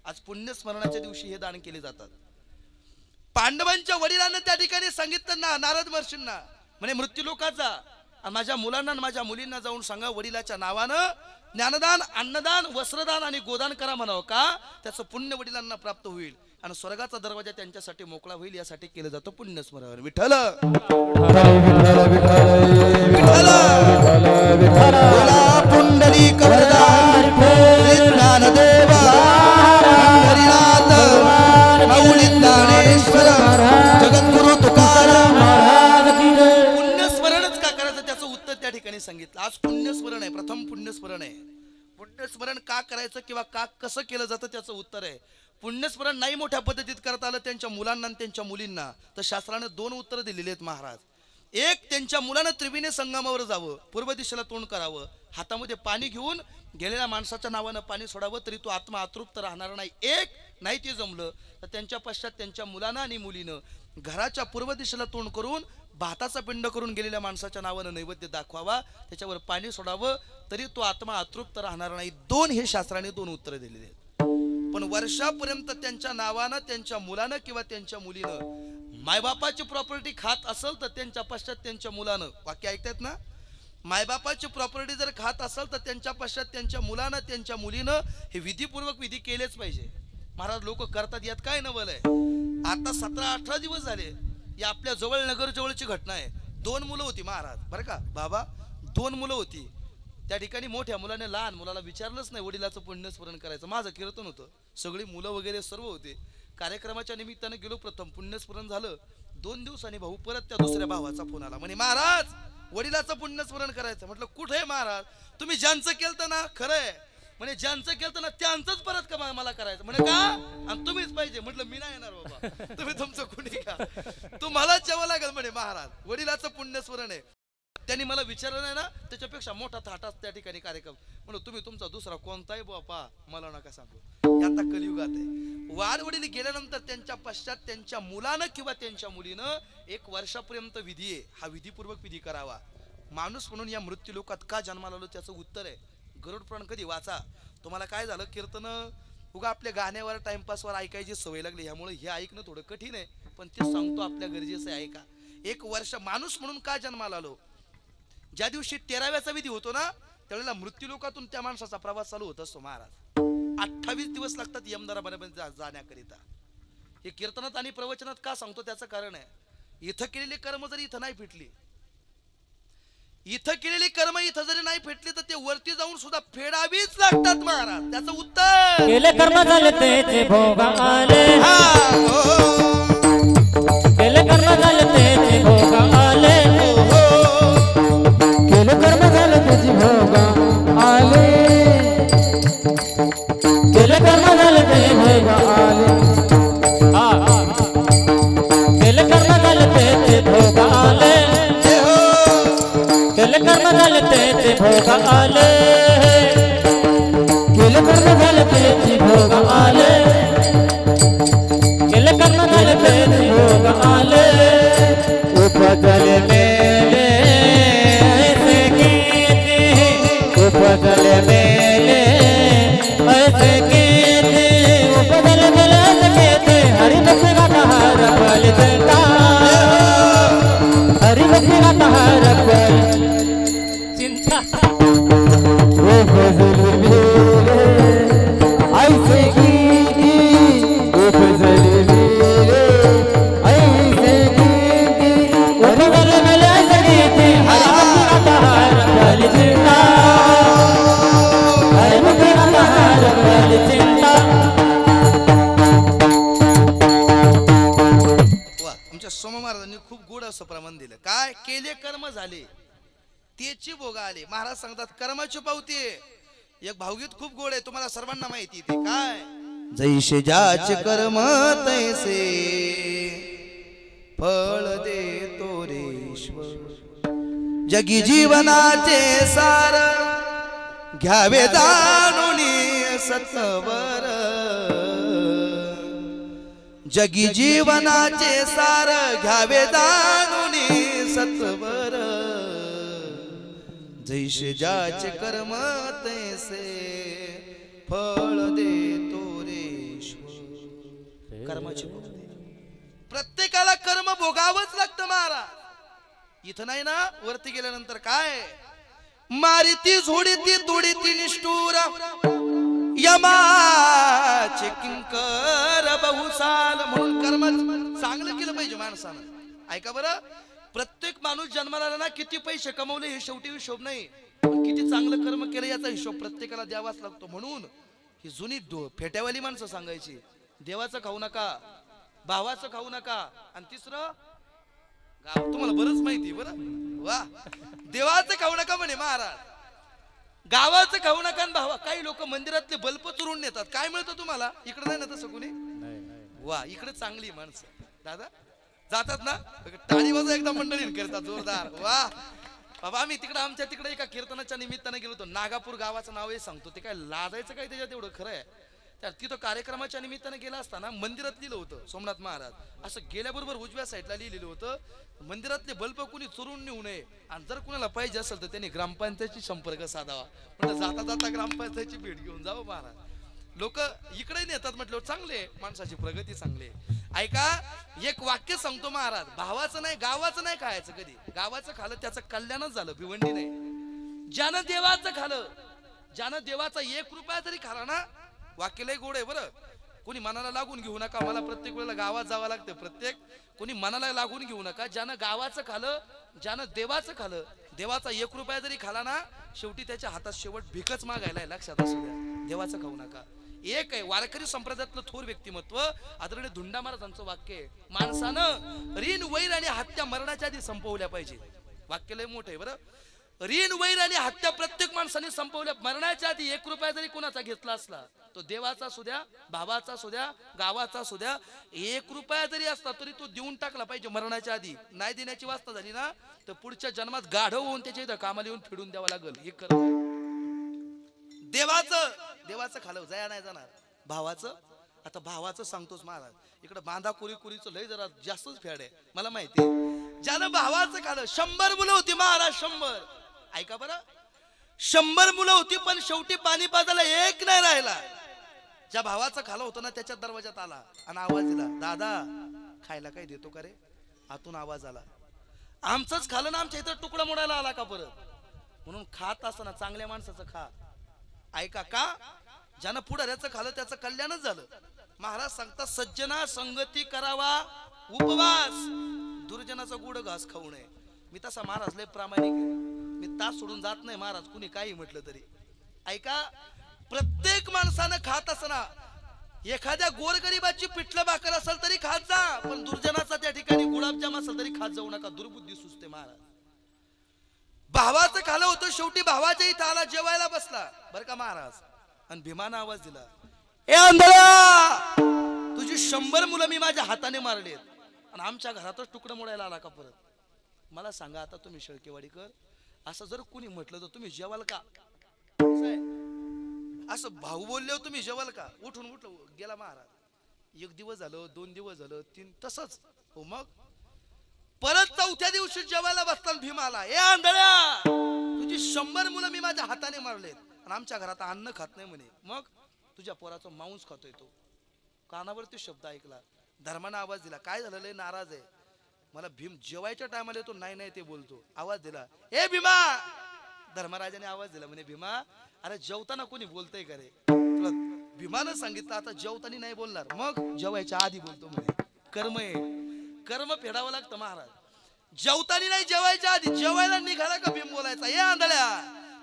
Speaker 1: आज पुण्यस्मरणाच्या दिवशी हे दान केले जातात. पांडवांच्या वडिलांना त्या ठिकाणी सांगितलं ना नारद महर्षींना, म्हणे मृत्यू लोकाचा माझ्या मुलांना माझ्या मुलींना जाऊन सांगा, वडिलाच्या नावानं ज्ञानदान, अन्नदान, वस्त्रदान आणि गोदान करा म्हणावं. का त्याचं पुण्य वडिलांना प्राप्त होईल आणि स्वर्गाचा दरवाजा त्यांच्यासाठी मोकळा होईल. यासाठी केलं जातं पुण्यस्मरण. विठ्ठल
Speaker 2: पुंडलिक वरदान ज्ञानदेव हरिनाथ माऊली ज्ञानेश्वर जगद्गुरु तुकाराम महाराज की जय.
Speaker 1: पुण्यस्मरणच का करायचं त्याचं उत्तर त्या ठिकाणी सांगितलं. आज पुण्यस्मरण आहे, प्रथम पुण्यस्मरण आहे. पुण्यस्मरण का करायचं किंवा का कसं केलं जातं त्याचं उत्तर आहे. पुण्यस्मरण नाही मोठ्या पद्धतीत करता आलं त्यांच्या मुलांना आणि त्यांच्या मुलींना, तर शास्त्राने 2 उत्तर दिलेली आहेत महाराज. एक, त्यांच्या मुलानं त्रिवेणी संगमावर जावं, पूर्व दिशेला तोंड करावं, हातामध्ये पाणी घेऊन गेलेल्या माणसाच्या नावानं पाणी सोडावं, तरी तो आत्मा अतृप्त राहणार नाही. एक नाही ते जमलं तर त्यांच्या पश्चात त्यांच्या मुलानं आणि मुलीनं घराच्या पूर्व दिशेला तोंड करून भाताचा पिंड करून गेलेल्या माणसाच्या नावानं नैवेद्य दाखवावा, त्याच्यावर पाणी सोडावं, तरी तो आत्मा अतृप्त राहणार नाही. 2 हे शास्त्राने 2 उत्तरं दिलेली आहेत. पण वर्षापर्यंत त्यांच्या नावानं त्यांच्या मुलानं किंवा त्यांच्या मुलीनं मायबापाची प्रॉपर्टी खात असेल तर त्यांच्या पश्चात त्यांच्या मुलानं, वाक्य ऐकतात ना, मायबापाची प्रॉपर्टी जर खात असेल तर त्यांच्या पश्चात त्यांच्या मुलानं त्यांच्या मुलीनं हे विधीपूर्वक विधी केलेच पाहिजे. महाराज लोक करतात यात काय नवल आहे. आता 17-18 दिवस झाले या आपल्या जवळ नगर जवळची घटना आहे. 2 मुलं होती महाराज, बरं का बाबा, 2 मुलं होती. त्या ठिकाणी मोठ्या मुलाने लहान मुलाला विचारलंच नाही वडिलाचं पुण्यस्मरण करायचं. माझं कीर्तन होतं, सगळी मुलं वगैरे सर्व होते. कार्यक्रमाच्या निमित्तानं गेलो, प्रथम पुण्यस्मरण झालं. 2 दिवसांनी भाऊ परत त्या दुसऱ्या भावाचा फोन आला, म्हणे महाराज वडिलाचं पुण्यस्मरण करायचं. म्हटलं कुठे महाराज, तुम्ही ज्यांचं केलं ना खरंय, म्हणे ज्यांचं केलं ना त्यांचंच परत का मला करायचं. म्हणे का, आणि तुम्हीच पाहिजे. म्हटलं मी नाही येणार बाबा, तुम्ही तुमचं कुणी का, तुम्हाला जेव्हा लागेल. म्हणे महाराज वडिलाचं पुण्यस्मरण आहे. त्यांनी मला विचारलं नाही ना, त्याच्यापेक्षा मोठा थाटाच त्या ठिकाणी कार्यक्रम. म्हणून तुम्ही तुमचा दुसरा कोणताही बापा मला नका सांगू. आता कलियुगात आहे. वाडवडील गेल्यानंतर त्यांच्या पश्चात त्यांच्या मुलानं किंवा त्यांच्या मुलीनं 1 वर्षापर्यंत विधी आहे, हा विधीपूर्वक विधी करावा. माणूस म्हणून या मृत्यू लोकात का जन्माला आलो त्याचं उत्तर आहे. गरुड पुराण कधी वाचा. तुम्हाला काय झालं, कीर्तन उगा आपल्या गाण्यावर टाइमपासवर ऐकायची सवय लागली, ह्यामुळे हे ऐकणं थोडं कठीण आहे, पण ते सांगतो आपल्या गरजेचं आहे. ऐका. 1 वर्ष माणूस म्हणून का जन्माला आलो. ज्या दिवशी 13व्याचा विधी होतो ना, त्यावेळेला मृत्यू लोकातून त्या माणसाचा प्रवास चालू होत असतो महाराज. 28 दिवस लागतात यमदरापर्यंत जाण्याकरिता. हे कीर्तनात आणि प्रवचनात का सांगतो त्याचं कारण आहे. इथं केलेली कर्म जरी इथं नाही फिटली, इथं केलेली कर्म इथं जरी नाही फेटली तर ते वरती जाऊन सुद्धा फेडावीच लागतात महाराज. त्याचं उत्तर,
Speaker 2: केले कर्म झाले त्याचे भोग आले, केले कर्म झाले त्याचे भोग आले, केले कर्म झाले त्याचे भोग आले, केले कर्म झाले ते भोग आले, केले कर्म झाले त्याचे भोग आले, केले कर्म झाले त्याचे भोग आले, केले कर्म झाले त्याचे भोग आले, केले कर्म झाले त्याचे भोग आले. उपजले मेले ऐसे कीते, उपजले मेले ऐसे कीते, उपजले मेले ऐसे कीते. हरि भक्ति गाता हर पल चिंता, हरि भक्ति गाता हर पल चिंता. उपजले मेले ऐसे कीते, उपजले मेले ऐसे कीते, उपजले मेले ऐसे कीते. हरि भक्ति गाता हर पल चिंता, हरि भक्ति गाता हर पल चिंता.
Speaker 1: वा, आमच्या सोमा महाराजांनी खूप गोड असं प्रमाण दिलं. काय केले कर्म झाले त्याची भोग आले. महाराज सांगतात कर्माची पावती आहे. एक भावगीत खूप गोड आहे, तुम्हाला सर्वांना माहिती आहे ते. काय जैसे ज्याचे कर्म तैसे फळ देतो रेश्वर, जगी जीवनाचे सार घ्यावे जाणून सत्वर, जगी जीवनाचे सार घ्यावे जाणून सत्वर, जैसे ज्याचे कर्म तैसे फळ देतो रेश्वर. कर्माची भोगते. प्रत्येकाला कर्म भोगावंच लागतं महाराज. इथं नाही ना, वरती गेल्यानंतर काय मारिती झोडीती तोडीती निष्ठूर, यमाचे किंकर बहुसाल. म्हणून कर्म चांगलं केलं पाहिजे माणसानं. ऐका बरं, प्रत्येक माणूस जन्माला आला ना, किती पैसे कमवले हे शेवटी हिशोब नाही, पण किती चांगलं कर्म केलं याचा हिशोब प्रत्येकाला द्यावाच लागतो. म्हणून ही जुनी फेट्यावाली माणसं सांगायची, देवाचं खाऊ नका, भावाचं खाऊ नका, आणि तिसरं गाव तुम्हाला बरंच माहिती बरं. वा, देवाचं खाऊ नका म्हणे महाराज, गावाचं खाऊ नका आणि भावा. काही लोक मंदिरातले बल्ब चुरून नेतात. काय मिळतं तुम्हाला? इकडे नाही ना तसं कोणी. वा, इकडे चांगली माणसं दादा जातात ना, टाळी वाजा एकदा मंडळी करतात जोरदार. वा बाबा, आम्ही तिकडे आमच्या तिकडे एका कीर्तनाच्या निमित्ताने गेलो होतो. नागापूर गावाचं नाव हे सांगतो, ते काय लाजायचं काय त्याच्यात, एवढं खरं आहे. तर तिथं कार्यक्रमाच्या निमित्ताने गेला असताना मंदिरात लिहिलं होतं सोमनाथ महाराज, असं गेल्याबरोबर उजव्या साईडला लिहिलेलं होतं, मंदिरातले बल्ब कोणी चोरून नेऊ नये, आणि जर कुणाला पाहिजे असेल तर त्यांनी ग्रामपंचायतीशी संपर्क साधावा. म्हणजे जाता जाता ग्रामपंचायतीची भेट घेऊन जावं महाराज. लोक इकडे नेतात म्हटलं चांगले, माणसाची प्रगती चांगली. ऐका, एक वाक्य सांगतो महाराज, भावाचं नाही गावाचं नाही खायचं कधी. गावाचं खालं त्याचं कल्याणच झालं, भिवंडी नाही. ज्यानं देवाचं खालं, ज्यानं देवाचा 1 रुपया जरी खाला ना, वाक्य लय गोड आहे बरं. कोणी मनाला लागून घेऊ नका, मला प्रत्येक वेळेला गावात जावं लागतं. कोणी मनाला लागून घेऊ नका. ज्यानं गावाचं खालं, ज्यानं देवाचं खालं, देवाचा 1 रुपया जरी खाला ना, शेवटी त्याच्या हातात शेवट भिकच मागायला आहे, लक्षात असू द्या. देवाचं खाऊ नका. एक आहे वारकरी संप्रदायातलं थोर व्यक्तिमत्व आदरणीय धुंडा महाराजांचं वाक्य आहे, माणसानं ऋण वैर आणि हत्या मरणाच्या आधी संपवल्या पाहिजे. वाक्य लय मोठं आहे बरं. ऋण वैर आणि हत्या प्रत्येक माणसाने संपवल्या. मरणाच्या आधी 1 रुपया जरी कोणाचा घेतला असला, तो देवाचा सुद्या, भावाचा सुद्या, गावाचा सुद्या, 1 रुपया जरी असला तरी तो देऊन टाकला पाहिजे मरणाच्या आधी. नाही देण्याची वास्ता झाली ना, तर पुढच्या जन्मात गाढव होऊन त्याच्या इथं कामाला येऊन फिडून द्यावं लागल. हे खरं. देवाचं खालं जाया नाही जाणार. भावाचं, आता भावाचं सांगतोच महाराज, इकडे बांधा कुरीचं लय जरा जास्तच फेड आहे, मला माहिती आहे. ज्यानं भावाचं खालं, 100 मुलं होती महाराज, 100. ऐका बरं, 100 मुलं होती, पण शेवटी पाणी पाजायला एक नाही राहिला. ज्या भावाचं खालं होतं ना, त्याच्या दरवाजात आला आणि आवाज दिला, दादा खायला काय देतो का रे? आतून आवाज आला, आमचंच खालं ना, आमच्या इथं तुकडा मोडायला आला का परत? म्हणून खात असताना चांगल्या माणसाचं खा. ऐका, का? ज्यानं पुढाऱ्याचं खालं त्याचं कल्याणच झालं. महाराज सांगतात, सज्जना संगती करावा उपवास, दुर्जनाचा गुड घास खाऊ नये. मी तसा महाराज लय प्रामाणिक आहे, मी तास सोडून जात नाही महाराज, कुणी काही म्हटलं तरी. ऐका, प्रत्येक माणसानं खात असताना एखाद्या गोरगरिबाची पिठलं भाकर असेल तरी खात जा, पण दुर्जनाचा त्या ठिकाणी गुलाबजाम असेल तरी खात जाऊ नका, दुर्बुद्धी सुचते महाराज. भावाचं खालं होतं, शेवटी भावाच्या इथं आला, जेवायला बसला बर का महाराज, आणि भीमानं आवाज दिला, ए आंधळा, तुझी 100 मुलं मी माझ्या हाताने मारलेत आणि आमच्या घरातच तुकडं मोडायला आला का परत? मला सांगा आता तुम्ही शेळकेवाडीकर, असं जर कोणी म्हटलं तर तुम्ही जेवाल का? असं आहे. असं भाऊ बोलले तुम्ही जेवाल का? उठून उठलं गेला महाराज. एक दिवस झालं, 2 दिवस झालं, 3 तसंच. हो मग परत 4थ्या दिवशी जेवायला बसताना भीम आला. ए आंधळ्या, तुझी 100 मुलं मी माझ्या हाताने मारलेत आणि आमच्या घरात अन्न खात नाही म्हणे. मग तुझ्या पोराचं मांस खातोय तो. कानावरती शब्द ऐकला, धर्मानं आवाज दिला. काय झालं, लय नाराज आहे. मला भीम जेवायच्या टायमाला येतो, नाही नाही ते बोलतो. आवाज दिला, ए भीमा. धर्मराजाने आवाज दिला, म्हणे भीमा, अरे जेवताना कोणी बोलतंय का रे? तुला भीमानं सांगितलं आता जेवताना नाही बोलणार, मग जेवायच्या आधी बोलतो म्हणे. कर्म आहे, कर्म फेडावं लागतं महाराज. जेवताना नाही, जेवायच्या आधी. जेवायला निघाला का भीम बोलायचा, ए आंधळ्या,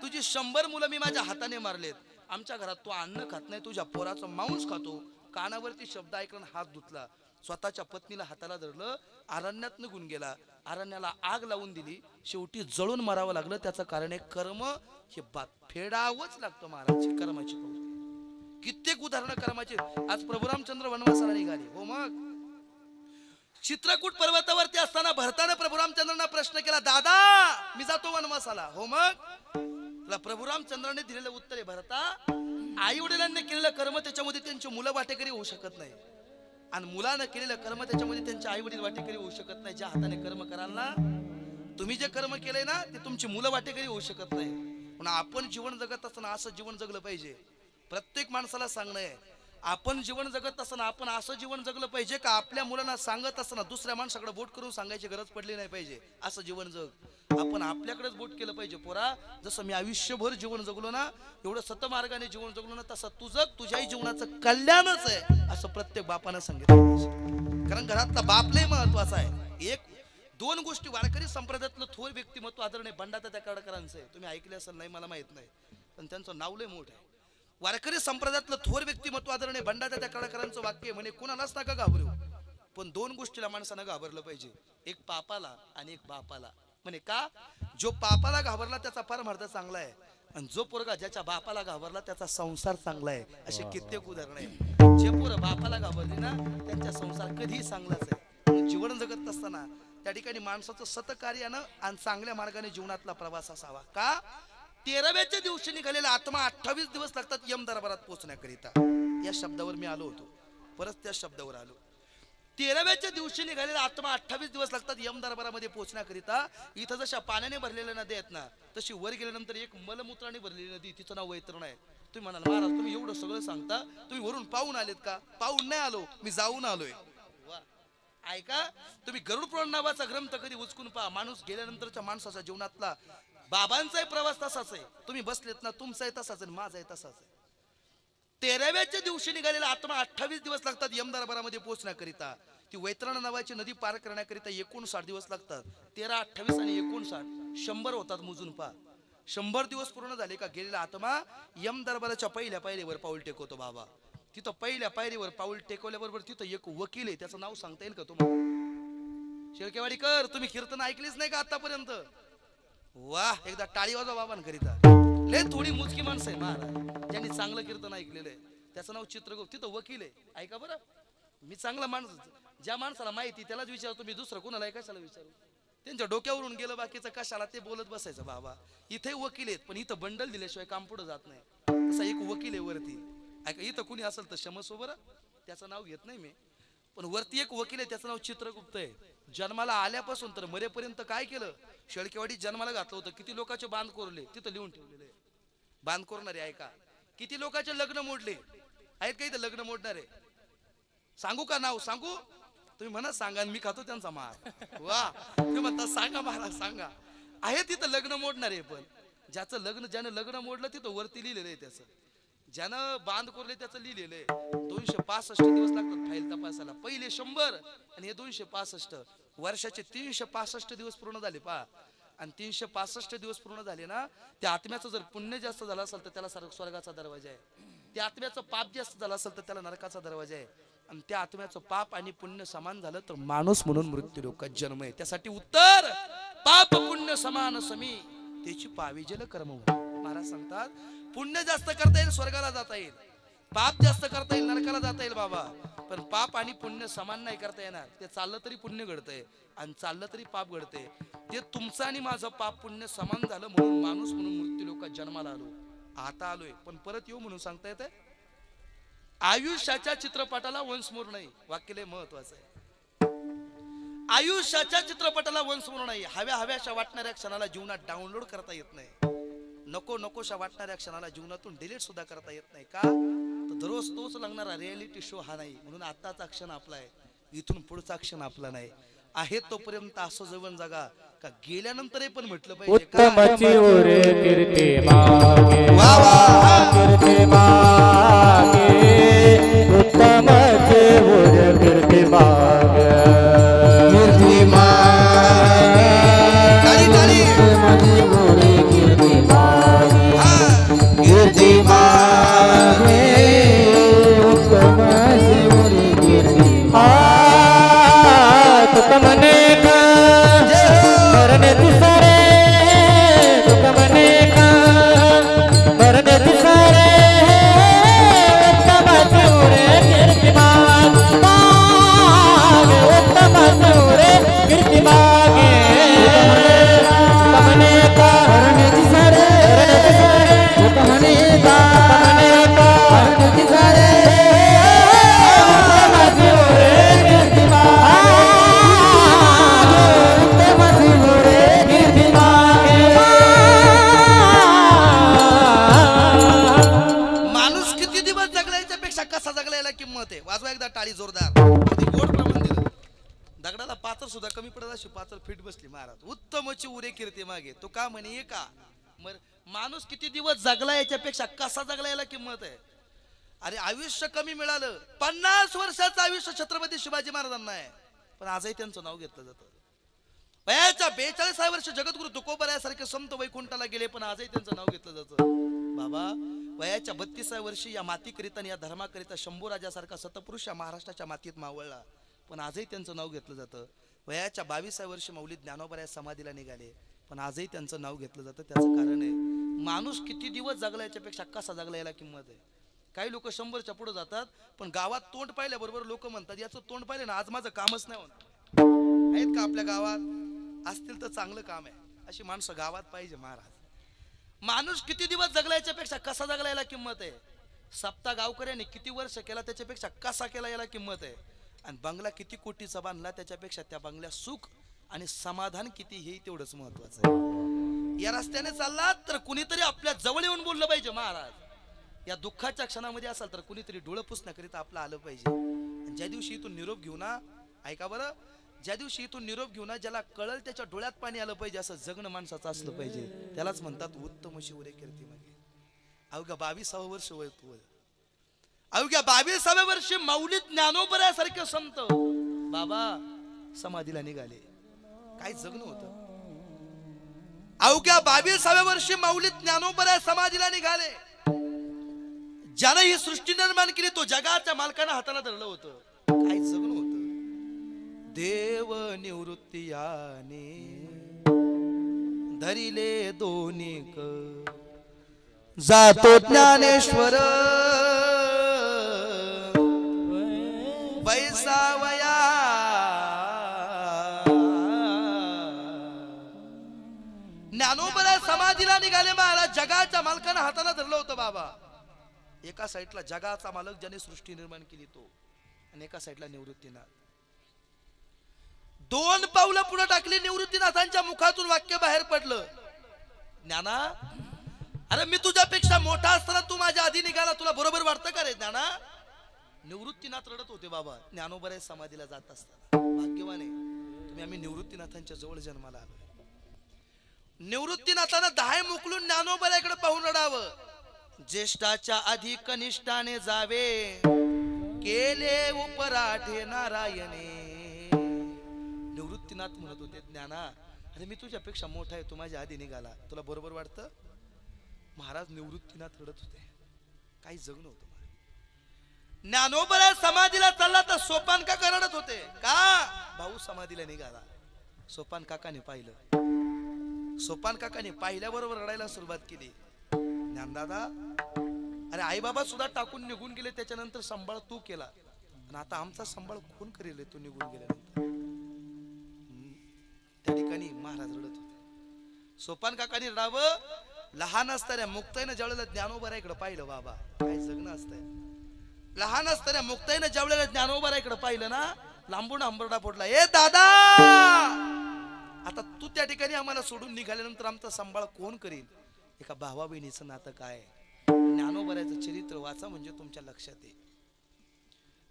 Speaker 1: तुझी 100 मुलं मी माझ्या हाताने मारलेत. आमच्या घरात तो अन्न खात नाही, तुझ्या पोराचं मांस खातो. कानावरती शब्द ऐकून हात धुतला. स्वतःच्या पत्नीला हाताला धरलं, अरण्यात निघून गेला. अरण्याला आग लावून दिली. शेवटी जळून मरावं लागलं. त्याचं कारण आहे कर्म. हे फेडावंच लागतं महाराज. कर्माची पावती. कित्येक उदाहरणं कर्माची. आज प्रभू रामचंद्र वनवासाला निघाले. हो मग चित्रकूट पर्वतावरती असताना भरताना प्रभू रामचंद्रांना प्रश्न केला, दादा मी जातो वनवासाला. हो मग प्रभू रामचंद्राने दिलेलं उत्तर आहे, भरता आई वडिलांनी केलेलं कर्म त्याच्यामध्ये त्यांची मुलं वाटेकरी होऊ शकत नाही, आणि मुलानं केलेलं कर्म त्याच्यामध्ये त्यांचे आई वडील वाटेकरी होऊ शकत नाही. ज्या हाताने कर्म कराल ना, तुम्ही जे कर्म केलंय ना, ते तुमची मुलं वाटेकरी होऊ शकत नाही. पण आपण जीवन जगत असताना असं जीवन जगलं पाहिजे. प्रत्येक माणसाला सांगणं आहे, आपण जीवन जगत असताना आपण असं जीवन जगलं पाहिजे का आपल्या मुलांना सांगत असताना दुसऱ्या माणसाकडे बोट करून सांगायची गरज पडली नाही पाहिजे. असं जीवन जग. आपण आपल्याकडेच बोट केलं पाहिजे. पोरा, जसं मी आयुष्यभर जीवन जगलो ना, एवढं सतमार्गाने जीवन जगलो ना, तसं तुझं तुझ्याही जीवनाचं कल्याणच आहे असं प्रत्येक बापानं सांगितलं पाहिजे. कारण घरातला बाप लय महत्वाचा आहे. 1-2 गोष्टी वारकरी संप्रदायातलं थोर व्यक्तिमत्व आदरणीय बंडातात्या कडकरांचं आहे. तुम्ही ऐकले असेल, नाही मला माहित नाही, पण त्यांचं नाव लय मोठं आहे. वारकरी संप्रदायातलं थोर व्यक्तिमत्व आदरणीय बंडातात्या कडकरांचं वाक्य म्हणे, कोणालाच नका घाबरू, पण 2 गोष्टीला माणसानं घाबरलं पाहिजे, एक पापाला आणि एक बापाला. म्हणे का? जो पापाला घाबरला त्याचा परमार्थ चांगला आहे, आणि जो पोरगा ज्याच्या बापाला घाबरला त्याचा संसार चांगला आहे. असे कित्येक उदाहरण आहे. जे पोरं बापाला घाबरली ना, त्यांचा संसार कधीही चांगलाच आहे. जीवन जगत असताना त्या ठिकाणी माणसाचं सतकार्यानं आणि चांगल्या मार्गाने जीवनातला प्रवास असावा. का? 13व्या दिवशी निघालेला आत्मा 28 दिवस लागतात यम दरबारात पोहोचण्याकरिता. या शब्दावर मी आलो होतो, परत त्या शब्दावर आलो. 13व्या दिवशी निघालेला आत्मा 28 दिवस लागतात यम दरबारामध्ये पोहोचण्याकरिता. इथं जशा पाण्याने भरलेल्या नदी आहेत ना, तशी वर गेल्यानंतर एक मलमूत्राने भरलेली नदी, तिचं नाव वैतरण आहे. तुम्ही म्हणाल, महाराज तुम्ही एवढं सगळं सांगता, तुम्ही वरून पाहून आलेत का? पाहून नाही आलो, मी जाऊन आलोय. ऐका, तुम्ही गरुड पुराण नावाचा ग्रंथ कधी उचकून पहा. माणूस गेल्यानंतरच्या माणसाच्या जीवनातला बाबांचाही प्रवास तसाच आहे. तुम्ही बसलेत ना, तुमचाही तसाच आहे, माझाही तसाच आहे. 13व्या दिवशी निघालेला आत्मा 28 दिवस लागतात यम दरबारामध्ये पोहोचण्याकरिता. ती वैतरणा नावाची नदी पार करण्याकरिता 59 दिवस लागतात. 13, 28 आणि 59 100 होतात. मोजून पहा. 100 दिवस पूर्ण झाले का गेलेला आत्मा यम दरबाराच्या पहिल्या पायरीवर पाऊल टेकवतो. बाबा तिथं पहिल्या पायरीवर पाऊल टेकवल्याबरोबर तिथं एक वकील आहे, त्याचं नाव सांगता येईल का तुम्हाला? शेळकेवाडीकर, तुम्ही कीर्तन ऐकलीच नाही का आतापर्यंत? वाह, एकदा टाळी वाजवा बाबांकरिता. लय थोडी मोजकी माणसं आहे महाराज ज्यांनी चांगलं कीर्तन ऐकलेलं आहे. त्याचं नाव चित्रगुप्त. तिथं वकील आहे. ऐका बरं, मी चांगला माणूस, ज्या माणसाला माहिती त्यालाच विचारतो मी, दुसरं कोणाला कशाला विचारू? त्यांच्या डोक्यावरून गेलं, बाकीचं कशाला ते बोलत बसायचं. बाबा इथे वकील आहेत, पण इथं बंडल दिल्याशिवाय काम पुढे जात नाही. तसा एक वकील आहे वरती. ऐका, इथं कुणी असेल तर क्षमस्व बरं, त्याचं नाव घेत नाही मी, पण वरती एक वकील आहे, त्याचं नाव चित्रगुप्त आहे. जन्माला आल्यापासून तर मरेपर्यंत काय केलं? शेळकेवाडी जन्माला घातलं होतं. किती लोकांचे बांध कोरले तिथं लिहून ठेवलेले आहे. बांध कोरणारे ऐका, किती लोकांचे लग्न मोडले आहेत का इथं लग्न मोडणारे? सांगू का नाव? सांगू? तुम्ही म्हणा सांगा, मी खातो त्यांचा मार. वा, तुम्ही म्हणता सांगा महाराज सांगा. आहे तिथं लग्न मोडणारे, पण ज्याचं लग्न, ज्यानं लग्न मोडलं तिथं वरती लिहिलेलं आहे. त्याचं ज्यानं बांध कोरले त्याचं लिहिलेलं आहे. 265 दिवस लागतात फाईल तपासायला. पहिले 100 आणि हे 265. वर्षाचे 365 दिवस पूर्ण झाले पहा. आणि 365 दिवस पूर्ण झाले ना, त्या आत्म्याचं जर पुण्य जास्त झालं असेल तर त्याला स्वर्गाचा दरवाजा आहे. त्या आत्म्याचं पाप जास्त झालं असेल तर त्याला नरकाचा दरवाजा आहे. आणि त्या आत्म्याचं पाप आणि पुण्य समान झालं तर माणूस म्हणून मृत्यू लोकात जन्म आहे. त्यासाठी उत्तर, पाप पुण्य समान समी त्याची पावी जल कर्म. महाराज सांगतात, पुण्य जास्त करता येईल स्वर्गाला जाता येईल, पाप जास्त करता येईल नरकाला जाता येईल. बाबा पण पाप आणि पुण्य समान नाही करता येणार. ते चाललं तरी पुण्य घडतंय आणि चाललं तरी पाप घडतंय. ते तुमचं आणि माझं पाप पुण्य समान झालं म्हणून माणूस म्हणून मृत्यू लोकात जन्माला आलो. आता आलोय पण परत येऊ म्हणून सांगता येतंय? आयुष्याच्या चित्रपटाला वन्स मोर नाही. वाक्य लय महत्वाचं आहे. आयुष्याच्या चित्रपटाला वन्स मोर नाही. हव्या हव्याशा वाटणाऱ्या क्षणाला जीवनात डाउनलोड करता येत नाही. नको नकोशा वाटणाऱ्या क्षणाला जीवनातून डिलीट सुद्धा करता येत नाही. का तर दररोज तोच लागणारा रियालिटी शो हा नाही. म्हणून आताचा क्षण आपला आहे, इथून पुढचा क्षण आपला नाही. आहे तोपर्यंत असं जीवन जगा का गेल्यानंतरही पण म्हटलं पाहिजे
Speaker 2: उत्तमची ओरे कीर्ती मागे
Speaker 1: वा वा.
Speaker 2: कीर्ती मागे उत्तमची ओरे कीर्ती मागे कीर्ती मागे
Speaker 1: ताली, ताली.
Speaker 2: उत्तमची ओरे कीर्ती मागे कीर्ती मागे उत्तमची ओरे कीर्ती तुका म्हणे का मरणे तुसारे तुका म्हणे का मरणे तुसारे उत्तमाचे उरे कीर्तिमान मागे उत्तमाचे उरे कीर्तिमागे तुका म्हणे का मरणे तुसारे तुका म्हणे का मरणे तुसारे उत्तमाचे उरे कीर्तिमान
Speaker 1: माणूस किती दिवस जगला याच्यापेक्षा कसा जगला याला किंमत आहे. वाजवा एकदा टाळी जोरदार. अगदी गोड प्रमाण दिलं. दगडाला पाचर सुद्धा कमी पडत अशी पाचर फिट बसली महाराज. उत्तमची उरे कीर्ती मागे तो का म्हणे का माणूस किती दिवस जगला याच्यापेक्षा कसा जगला याला किंमत आहे. अरे आयुष्य कमी मिळालं. 50 वर्षाचं आयुष्य छत्रपती शिवाजी महाराजांना आहे, पण आजही त्यांचं नाव घेतलं जातं. वयाच्या 42 वर्ष जगद्गुरु तुकोबरायासारखे संत वैकुंठाला गेले, पण आजही त्यांचं नाव घेतलं जातं. बाबा वयाच्या 32 वर्षी या मातीकरिता या धर्माकरिता शंभू राजासारखा सतपुरुष या महाराष्ट्राच्या मातीत मावळला, पण आजही त्यांचं नाव घेतलं जातं. वयाच्या 22 वर्षी मौली ज्ञानोबा समाधीला निघाले, पण आजही त्यांचं नाव घेतलं जातं. त्याचं कारण आहे माणूस किती दिवस जगला याच्यापेक्षा कसा जगला याला किंमत आहे. काही लोक 100च्या पुढे जातात, पण गावात तोंड पाहिल्याबरोबर लोक म्हणतात याचं तोंड पाहिलं ना आज माझं कामच नाही होणार. आहेत का आपल्या गावात? असतील तर चांगलं काम आहे. अशी माणसं गावात पाहिजे महाराज. माणूस किती दिवस जगला याच्यापेक्षा कसा जगला याला किंमत आहे. सप्ता गावकऱ्याने किती वर्ष केला त्याच्यापेक्षा कसा केला याला किंमत आहे. आणि बंगला किती कोटीचा बांधला त्याच्यापेक्षा त्या बंगल्यात सुख आणि समाधान किती हे तेवढंच महत्वाचं आहे. या रस्त्याने चाललात तर कुणीतरी आपल्या जवळ येऊन बोललं पाहिजे महाराज. या दुःखाच्या क्षणामध्ये असाल तर कुणीतरी डोळं पुसण्याकरिता आपलं आलं पाहिजे. आणि ज्या दिवशी इथून निरोप घेऊ ना, ऐका बरं, ज्या दिवशी इथून निरोप घेऊ ना, ज्याला कळल त्याच्या डोळ्यात पाणी आलं पाहिजे असं जगणं माणसाचं असलं पाहिजे. त्यालाच म्हणतात उत्तम शिवरे कीर्ती मागे. अवघ्या 22 वर्ष वय तू, अवघ्या 22 वर्षी मौली ज्ञानोबरायासारखे संत बाबा समाधीला निघाले. काय जगणं होतं. अवघ्या 22 वर्षी मौली ज्ञानोबराया समाधीला निघाले. ज्यानं ही सृष्टी निर्माण केली तो जगाच्या मालकानं हाताला धरलं होतं. काय जगणं होतं. देव निवृत्तीयाने धरिले दोनिक जातो ज्ञानेश्वर बैसावया. ज्ञानोबराया समाधीला निघाले महाराज. जगाच्या मालकानं हाताला धरलं होतं बाबा. एका साईडला जगाचा मालक ज्याने सृष्टी निर्माण केली तो, आणि एका साईडला निवृत्तीनाथ. 2 पावलं पुढे टाकली. निवृत्तीनाथांच्या मुखातून वाक्य बाहेर पडलं, ज्ञाना अरे मी तुझ्यापेक्षा मोठा असताना तू माझ्या आधी निघाला, तुला बरोबर वाटतं का रे ज्ञाना. निवृत्तीनाथ रडत होते बाबा ज्ञानोबराया समाधीला जात असताना. भाग्यवान आहे तुम्ही, आम्ही निवृत्तीनाथांच्या जवळ जन्माला आलो. निवृत्तीनाथानं 10 मुकलून ज्ञानोबरायाकडे पाहून रडावं. ज्येष्ठाच्या आधी कनिष्ठाने जावे, केले उपराठे नारायणे. निवृत्तीनाथ म्हणत होते ज्ञाना अरे मी तुझ्यापेक्षा मोठा आहे, तू माझ्या आधी निघाला, तुला बरोबर वाटतं. महाराज निवृत्तीनाथ रडत होते. काही जगणं होतं. ज्ञानोबराया समाधीला चालला तर सोपान काका रडत होते. का भाऊ समाधीला निघाला. सोपान काकाने पाहिलं. सोपान काकाने पाहिल्याबरोबर रडायला सुरुवात केली. ज्ञानदादा अरे आई बाबा सुद्धा टाकून निघून गेले, त्याच्यानंतर सांभाळ तू केला. आणि आता आमचा सांभाळ कोण करेल तो निघून गेल्यानंतर. त्या ठिकाणी महाराज रडत होते. सोपान काकांनी रडावं. लहान असताना मुक्ताईनं ज्यावेळेला ज्ञानोबाराकडे पाहिलं, बाबा काय जगणं असतंय. लहान असताना मुक्ताईनं ज्यावेळेला ज्ञानोबाराकडे पाहिलं ना, लांबून आंबरडा फोडला, ए दादा, आता तू त्या ठिकाणी आम्हाला सोडून निघाल्यानंतर आमचा सांभाळ कोण करील. एका भावा बहिणीचं नातं काय. ज्ञानोबाराचं चरित्र वाचा म्हणजे तुमच्या लक्षात येईल.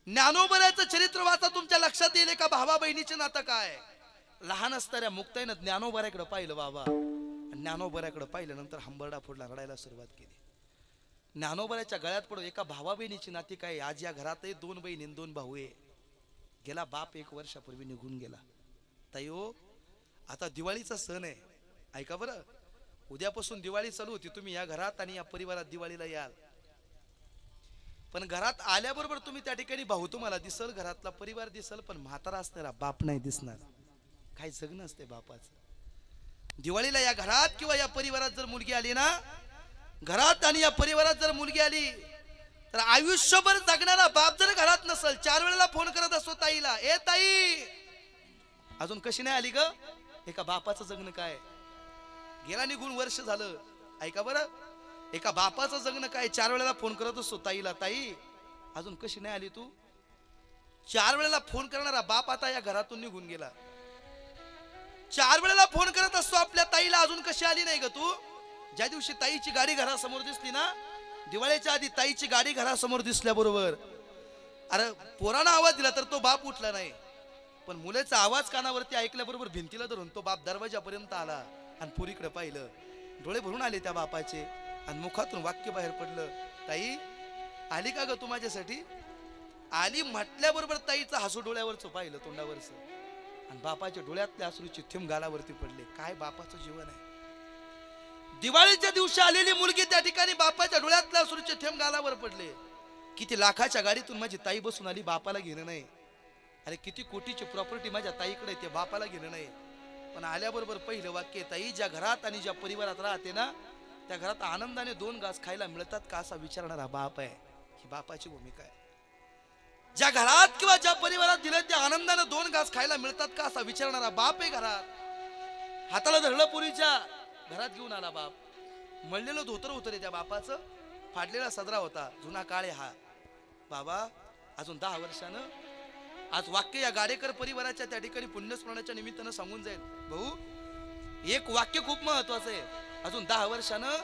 Speaker 1: ज्ञानोबाराचं चरित्र वाचा, तुमच्या लक्षात येईल एका भावा बहिणीचं नातं काय. लहान असताना मुक्ताईनं ज्ञानोबाराकडे पाहिलं बाबा. ज्ञानोबाराकडे पाहिल्यानंतर हंबरडा फोडला, रडायला सुरुवात केली. ज्ञानोबाराच्या गळ्यात पडो एका भावा बहिणीची नाती काय. आज या घरात 2 बहिणी 2 भाऊ आहे. गेला बाप 1 वर्षापूर्वी निघून गेला. ताई हो, आता दिवाळीचा सण आहे, ऐका बरं. उद्यापासून दिवाळी चालू होती. तुम्ही या घरात आणि या परिवारात दिवाळीला याल. पण घरात आल्याबरोबर तुम्ही त्या ठिकाणी भाऊ तुम्हाला दिसल, घरातला परिवार दिसल, पण म्हातारा असणारा बाप नाही दिसणार. काय जगणं असते बापाचं. दिवाळीला या घरात किंवा या परिवारात जर मुलगी आली ना, घरात आणि या परिवारात जर मुलगी आली तर आयुष्यभर जगणारा बाप जर घरात नसल, 4 वेळेला फोन करत असतो ताईला, ए ताई अजून कशी नाही आली ग. एका बापाचं जगणं काय. गेला निघून वर्ष झालं, ऐका बरं. एका बापाचं जगणं काय. 4 वेळेला फोन करत असतो ताईला, ताई अजून कशी नाही आली तू. 4 वेळेला फोन करणारा बाप आता या घरातून निघून गेला. 4 वेळेला फोन करत असतो आपल्या ताईला, अजून कशी आली नाही ग तू. ज्या दिवशी ताईची गाडी घरासमोर दिसली ना, दिवाळीच्या आधी ताईची गाडी घरासमोर दिसल्याबरोबर अरे पोरानं आवाज दिला तर तो बाप उठला नाही, पण मुलाचा आवाज कानावरती ऐकल्याबरोबर भिंतीला धरून तो बाप दरवाजापर्यंत आला आणि पोरीकडे पाहिलं. डोळे भरून आले त्या बापाचे आणि मुखातून वाक्य बाहेर पडलं, ताई आली का ग तू माझ्यासाठी. आली म्हटल्याबरोबर ताईचं हसू डोळ्यावरचं पाहिलं, तोंडावरचं, आणि बापाच्या डोळ्यातले अश्रूचे थेंब गालावरती पडले. काय बापाचं जीवन आहे. दिवाळीच्या दिवशी आलेली मुलगी त्या ठिकाणी बापाच्या डोळ्यातल्या अश्रूचे थेंब गालावर पडले. किती लाखाच्या गाडीतून माझी ताई बसून आली, बापाला घेणं नाही. अरे किती कोटीची प्रॉपर्टी माझ्या ताईकडे, ते बापाला घेणं नाही. पण आल्याबरोबर पहिलं वाक्य, ताई ज्या घरात आणि ज्या परिवारात राहते ना, त्या घरात आनंदाने 2 घास खायला मिळतात का असा विचारणारा बाप आहे. ही बापाची भूमिका आहे. ज्या घरात किंवा ज्या परिवारात दिलं त्या आनंदाने 2 घास खायला मिळतात का असा विचारणारा बाप आहे घरात. हाताला धरलं पुरीच्या, घरात घेऊन आला बाप. मळलेलं धोतर होतं रे त्या बापाचं, फाडलेला सदरा होता, जुना काळ आहे हा. बाबा अजून 10 वर्षानं, आज वाक्य या गाडेकर परिवाराच्या त्या ठिकाणी पुण्यस्मरणाच्या निमित्तानं सांगून जाईल. भाऊ एक वाक्य खूप महत्वाचं आहे. अजून 10 वर्षानं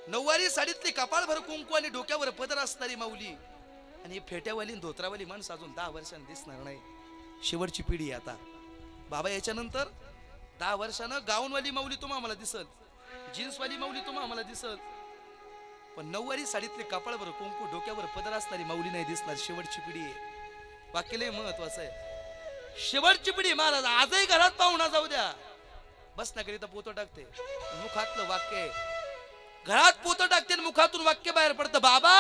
Speaker 1: नऊवारी साडीतली कपाळभर कुंकू आणि डोक्यावर पदर असणारी माऊली आणि फेट्यावाली धोत्रावाली माणसं अजून 10 वर्षांनी दिसणार नाही. शेवटची पिढी आता बाबा. याच्यानंतर 10 वर्षानं गाऊनवाली माऊली तुम्हाला आम्हाला दिसल, जीन्सवाली माऊली तुम्हाला आम्हाला दिसल, पण नऊवारी साडीतले कपाळभर कुंकू डोक्यावर पदर असणारी माऊली नाही दिसणार. शेवटची पिढी आहे. वाक्य लय महत्वाचं आहे. शेवटची पिढी. महाराज आजही घरात पाहुणा जाऊ द्या, बसण्याकरिता पोतं टाकते, मुखातलं वाक्य आहे. घरात पोतं टाकते आणि मुखातून वाक्य बाहेर पडतं, बाबा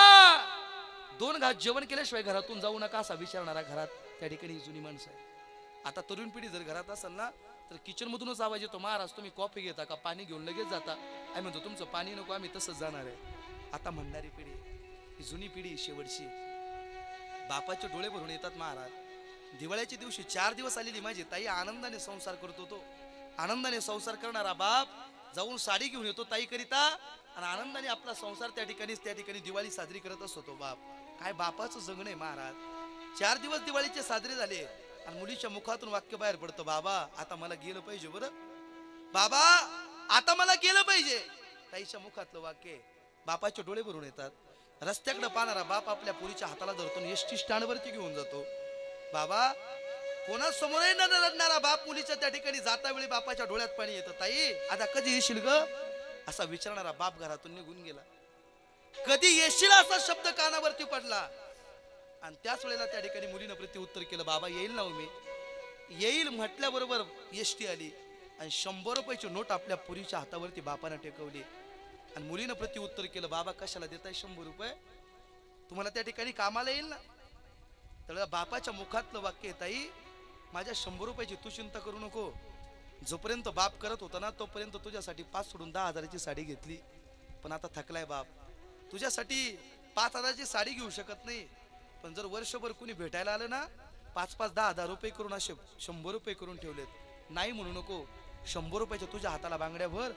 Speaker 1: 2 घास जेवण केल्याशिवाय घरातून जाऊ नका असा विचारणारा घरात त्या ठिकाणी जुनी माणसं आहे. आता तरुण पिढी जर घरात असेल ना, तर किचन मधूनच आवाज येतो, महाराज तुम्ही कॉफी घेता का, पाणी घेऊन लगेच जाता. आम्ही म्हणतो तुमचं पाणी नको, आम्ही तसंच जाणार आहे. आता म्हणणारी पिढी, ही जुनी पिढी शेवटची. बापाचे डोळे भरून येतात महाराज. दिवाळीच्या दिवशी 4 दिवस आलेली माझी ताई आनंदाने संसार करतो. तो आनंदाने संसार करणारा बाप जाऊन साडी घेऊन येतो ताई करिता आणि आनंदाने आपला संसार त्या ठिकाणी दिवाळी साजरी करत असतो तो बाप. काय बापाचं जगणं आहे महाराज. 4 दिवस दिवाळीचे साजरे झाले आणि मुलीच्या मुखातून वाक्य बाहेर पडतं, बाबा आता मला गेलं पाहिजे. बरं बाबा आता मला गेलं पाहिजे. ताईच्या मुखातलं वाक्य. बापाचे डोळे भरून येतात. रस्त्याकडे पाहणारा बाप आपल्या पुरीच्या हाताला धरतो, एसटी स्टँड वरती घेऊन जातो. बाबा कोणासमोरही न रडणारा बाप मुलीच्या त्या ठिकाणी जाता वेळी बापाच्या डोळ्यात पाणी येतं. ताई आता कधी येशील ग असा विचारणारा बाप घरातून निघून गेला. कधी येशील असा शब्द कानावरती पडला आणि त्याच वेळेला त्या ठिकाणी मुलीनं प्रत्युत्तर केलं, बाबा येईल ना मी. येईल म्हटल्याबरोबर एसटी आली आणि 100 रुपयाची नोट आपल्या पुरीच्या हातावरती बापानं टेकवली आणि मुलीनं प्रत्युत्तर केलं, बाबा कशाला देताय 100 रुपये, तुम्हाला त्या ठिकाणी कामाला येईल ना. तर बापाच्या मुखातलं वाक्य, ताई माझ्या 100 रुपयाची तू चिंता करू नको. जोपर्यंत बाप करत होता ना तोपर्यंत तुझ्यासाठी 5 सोडून 10,000ची साडी घेतली, पण आता थकलाय बाप. तुझ्यासाठी 5,000ची साडी घेऊ शकत नाही, पण जर वर्षभर कुणी भेटायला आलं ना 5-5, 10-10 रुपये करून असे 100 रुपये करून ठेवलेत. नाही म्हणू नको, 100 रुपयाच्या तुझ्या हाताला बांगड्या भर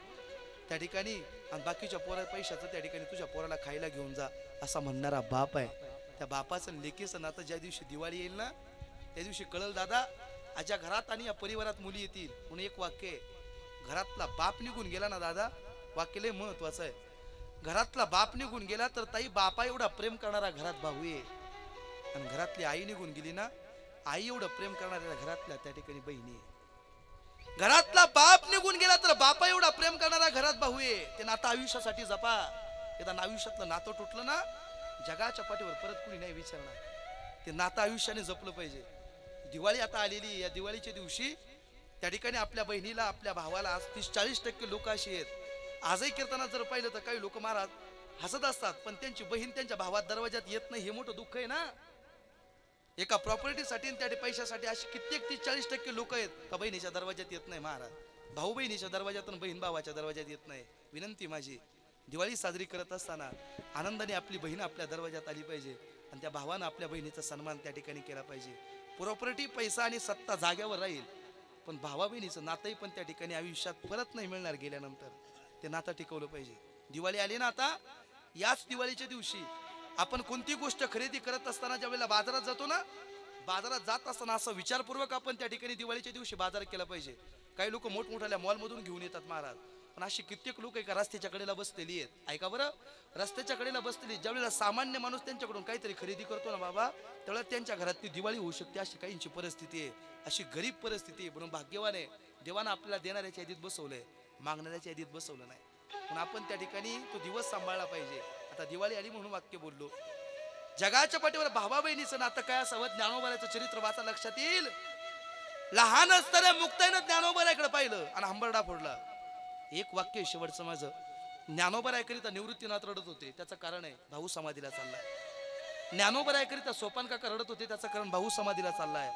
Speaker 1: त्या ठिकाणी आणि बाकीच्या पैशाचं त्या ठिकाणी तुझ्या पोराला खायला घेऊन जा असा म्हणणारा बाप आहे. त्या बापाचं लेकीचं नातं ज्या दिवशी दिवाळी येईल ना त्या दिवशी कळल दादा. आजच्या घरात आणि या परिवारात मुली येतील म्हणून एक वाक्य आहे, घरातला बाप निघून गेला ना दादा, वाक्य लय महत्वाचं आहे. घरातला बाप निघून गेला तर ताई बापा एवढा प्रेम करणारा घरात भाऊ आहे, आणि घरातली आई निघून गेली ना आई एवढं प्रेम करणाऱ्या घरातल्या त्या ठिकाणी बहिणी आहे. घरातला बाप निघून गेला तर बापा एवढा प्रेम करणारा घरात भाऊ आहे. ते नातं आयुष्यासाठी जपा. एकदा आयुष्यातलं नातं तुटलं ना जगाच्या पाठीवर परत कुणी नाही विचारणार. ते नातं आयुष्याने जपलं पाहिजे. दिवाळी आता आलेली, या दिवाळीच्या दिवशी त्या ठिकाणी आपल्या बहिणीला आपल्या भावाला आज 30-40% लोक अशी आहेत. आजही कीर्तनात जर पाहिलं तर काही लोक महाराज हसत असतात पण त्यांची बहीण त्यांच्या भावात दरवाजात येत नाही, हे मोठं दुःख आहे ना. एका प्रॉपर्टीसाठी त्या पैशासाठी अशी कित्येक 30-40% लोक आहेत का बहिणीच्या दरवाजात येत नाही महाराज. भाऊ बहिणीच्या दरवाजातून बहीण भावाच्या दरवाजात येत नाही. विनंती माझी, दिवाळी साजरी करत असताना आनंदाने आपली बहीण आपल्या दरवाजात आली पाहिजे आणि त्या भावानं आपल्या बहिणीचा सन्मान त्या ठिकाणी केला पाहिजे. प्रॉपर्टी, पैसा आणि सत्ता जाग्यावर राहील पण भावा बहिणीचं नातंही पण त्या ठिकाणी आयुष्यात परत नाही मिळणार गेल्यानंतर. ते नातं टिकवलं पाहिजे. दिवाळी आली ना आता, याच दिवाळीच्या दिवशी आपण कोणती गोष्ट खरेदी करत असताना ज्या वेळेला बाजारात जातो ना, बाजारात जात असताना असं विचारपूर्वक आपण त्या ठिकाणी दिवाळीच्या दिवशी बाजार केला पाहिजे. काही लोक मोठमोठ्या मॉलमधून घेऊन येतात महाराज, पण अशी कित्येक लोक एका रस्त्याच्या कडेला बसलेली आहेत. ऐका बरं, रस्त्याच्या कडेला बसलेली ज्या वेळेला सामान्य माणूस त्यांच्याकडून काहीतरी खरेदी करतो ना बाबा, त्यावेळेला त्यांच्या घरात ती दिवाळी होऊ शकते अशी काहींची परिस्थिती आहे. अशी गरीब परिस्थिती आहे. म्हणून भाग्यवान आहे, देवानं आपल्याला देणाऱ्याच्या यादीत बसवलंय, मागणाऱ्याच्या यादीत बसवलं नाही. पण आपण त्या ठिकाणी तो दिवस सांभाळला पाहिजे. आता दिवाळी आली म्हणून वाक्य बोललो. जगाच्या पाठीवर भावा बहिणीचं नातं काय असावं, ज्ञानोबाचं चरित्र वाचा लक्षात येईल. लहान असताना मुक्ताईनं ज्ञानोबाकडे पाहिलं आणि हंबरडा फोडला. एक वाक्य शेवटचं माझं, ज्ञानोबाकरिता निवृत्तीनाथ रडत होते, त्याचं कारण आहे भाऊ समाधीला चाललाय. ज्ञानोबाकरिता सोपान काका रडत होते, त्याचं कारण भाऊ समाधीला चाललाय.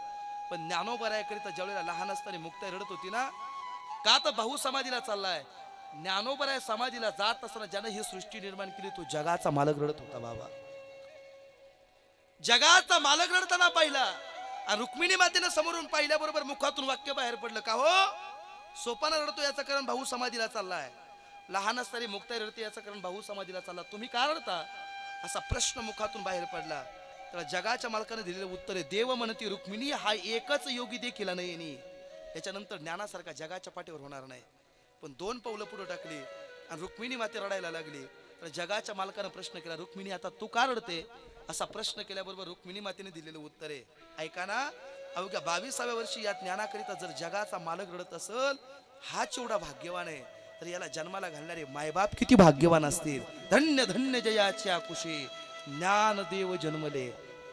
Speaker 1: पण ज्ञानोबाकरिता ज्यावेळेला लहान असताना मुक्ताई रडत होती ना, का तर भाऊ समाधीला चाललाय. ज्ञानोबराय समाधीला जात असताना ज्यानं ही सृष्टी निर्माण केली तो जगाचा मालक रडत होता बाबा. जगाचा मालक रडताना पाहिला आणि रुक्मिणी मातेनं समोरून पाहिल्याबरोबर मुखातून वाक्य बाहेर पडलं, का हो सोपाना रडतो याचं कारण भाऊ समाधीला चाललाय. लहान असताना मुक्ताई रडते याचं कारण भाऊ समाधीला चालला, तुम्ही का रडता असा प्रश्न मुखातून बाहेर पडला. त्याला जगाच्या मालकाने दिलेलं उत्तर आहे, देव म्हणती रुक्मिणी हा एकच योगी देखील नाही, याच्यानंतर ज्ञानासारखा जगाच्या पाठीवर होणार नाही. पण 2 पावलं पुढे टाकली आणि रुक्मिणी माते रडायला लागली. तर जगाच्या मालकानं प्रश्न केला, रुक्मिणी आता तू का रडते असा प्रश्न केल्याबरोबर रुक्मिणी मातेने दिलेलं उत्तर आहे, ऐका ना, अवघ्या 22व्या वर्षी या ज्ञानाकरिता जर जगाचा मालक रडत असेल, हाच एवढा भाग्यवान आहे, तर याला जन्माला घालणारे मायबाप किती भाग्यवान असतील. धन्य धन्य जयाच्या कुशी ज्ञानदेव जन्मले.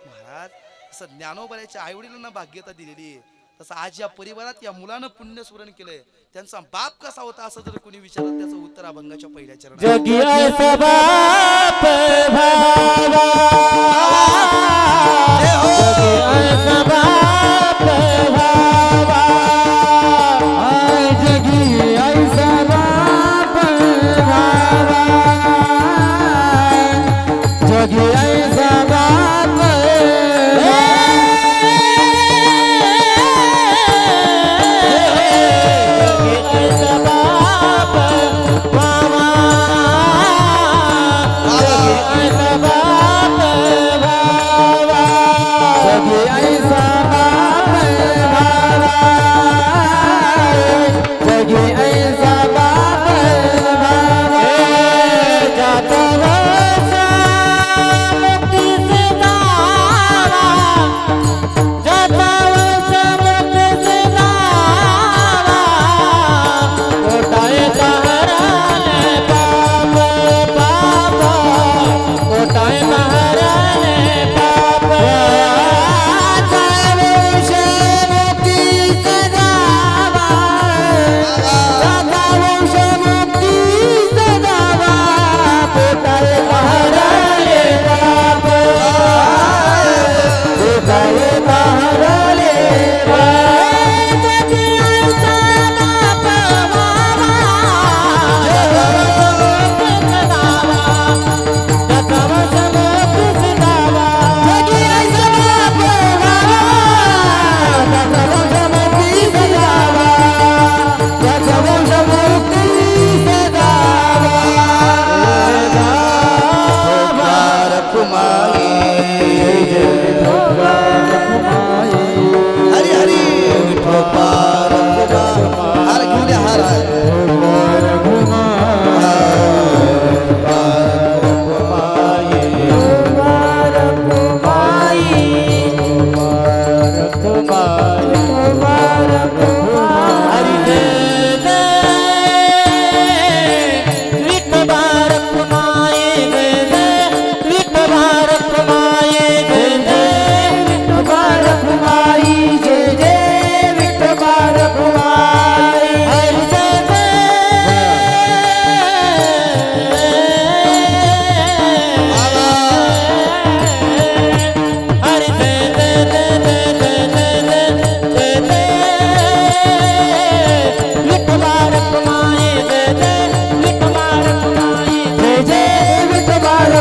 Speaker 1: महाराज असं ज्ञानोबराच्या आईवडिलांना भाग्यता दिलेली आहे, तसं आज या परिवारात या मुलानं पुण्य स्मरण केलंय. त्यांचा बाप कसा होता असं जर कोणी विचारलं त्याचं उत्तर अभंगाच्या पहिल्या चरणात.
Speaker 2: जगी ऐसा बाप भावा, जगी ऐसा बाप भावा, जगी ऐसा बाप भावा, जगी ऐसा बाप बाप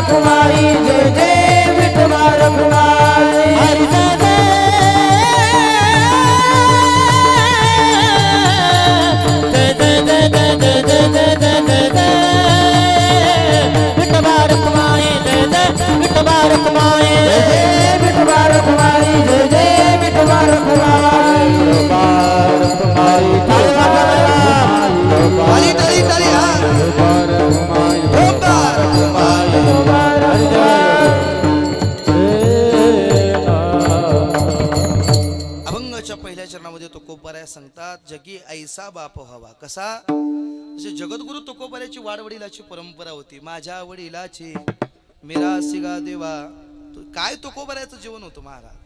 Speaker 3: रखुमाई जय जय विठोबा रखुमाई
Speaker 2: हरी जय जय जय जय जय जय जय जय जय जय विठोबा रखुमाई जय जय विठोबा रखुमाई
Speaker 3: जय जय विठोबा रखुमाई जय जय विठोबा रखुमाई
Speaker 1: ताली ताली ताली हा अभंगाच्या पहिल्या चरणामध्ये तुकोबाऱ्या सांगतात जगी ऐसा बाप व्हावा कसा जसे जगद्गुरु तुकोबाऱ्याची वाडवडिलाची परंपरा होती माझ्या वडिलाची मेरा सिगा देवा काय तुकोबाऱ्याचं जीवन होतं महाराज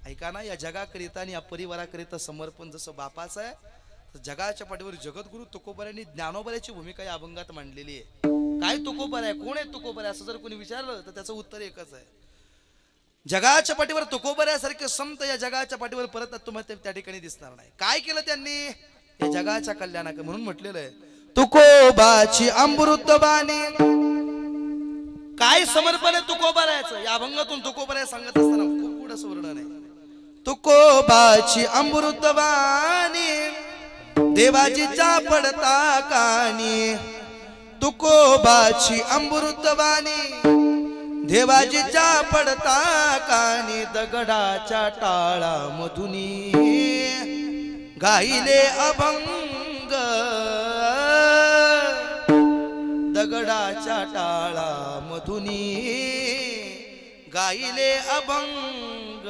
Speaker 1: ऐका ना या जगाकरिता आणि या परिवाराकरिता समर्पण जसं बापाचं आहे तर जगाच्या पाठीवर जगद्गुरु तुकोबाऱ्यांनी ज्ञानोबाऱ्याची भूमिका या अभंगात मांडलेली आहे काय तुकोबाऱ्या कोण आहे तुकोबाऱ्या असं जर कोणी विचारलं तर त्याचं उत्तर एकच आहे जगाच्या पाठीवर तुकोबाऱ्यासारखे संत या जगाच्या पाठीवर परत तुम्हाला त्या ठिकाणी दिसणार नाही काय केलं त्यांनी या जगाच्या कल्याणाक म्हणून म्हटलेलं आहे तुकोबाची अमृतबाणी काय समर्पण आहे तुकोबाऱ्याचं या अभंगातून तुकोबाऱ्या सांगत असताना खूप पुढं वर्णन आहे तुकोबाची अमृतबाणी देवाजीच्या पडता कानी तुकोबाची अमृतबाणी देवाजीच्या पडता कानी दगडाच्या टाळा मधुनी गाईले अभंग दगडाच्या टाळा मधुनी गाईले अभंग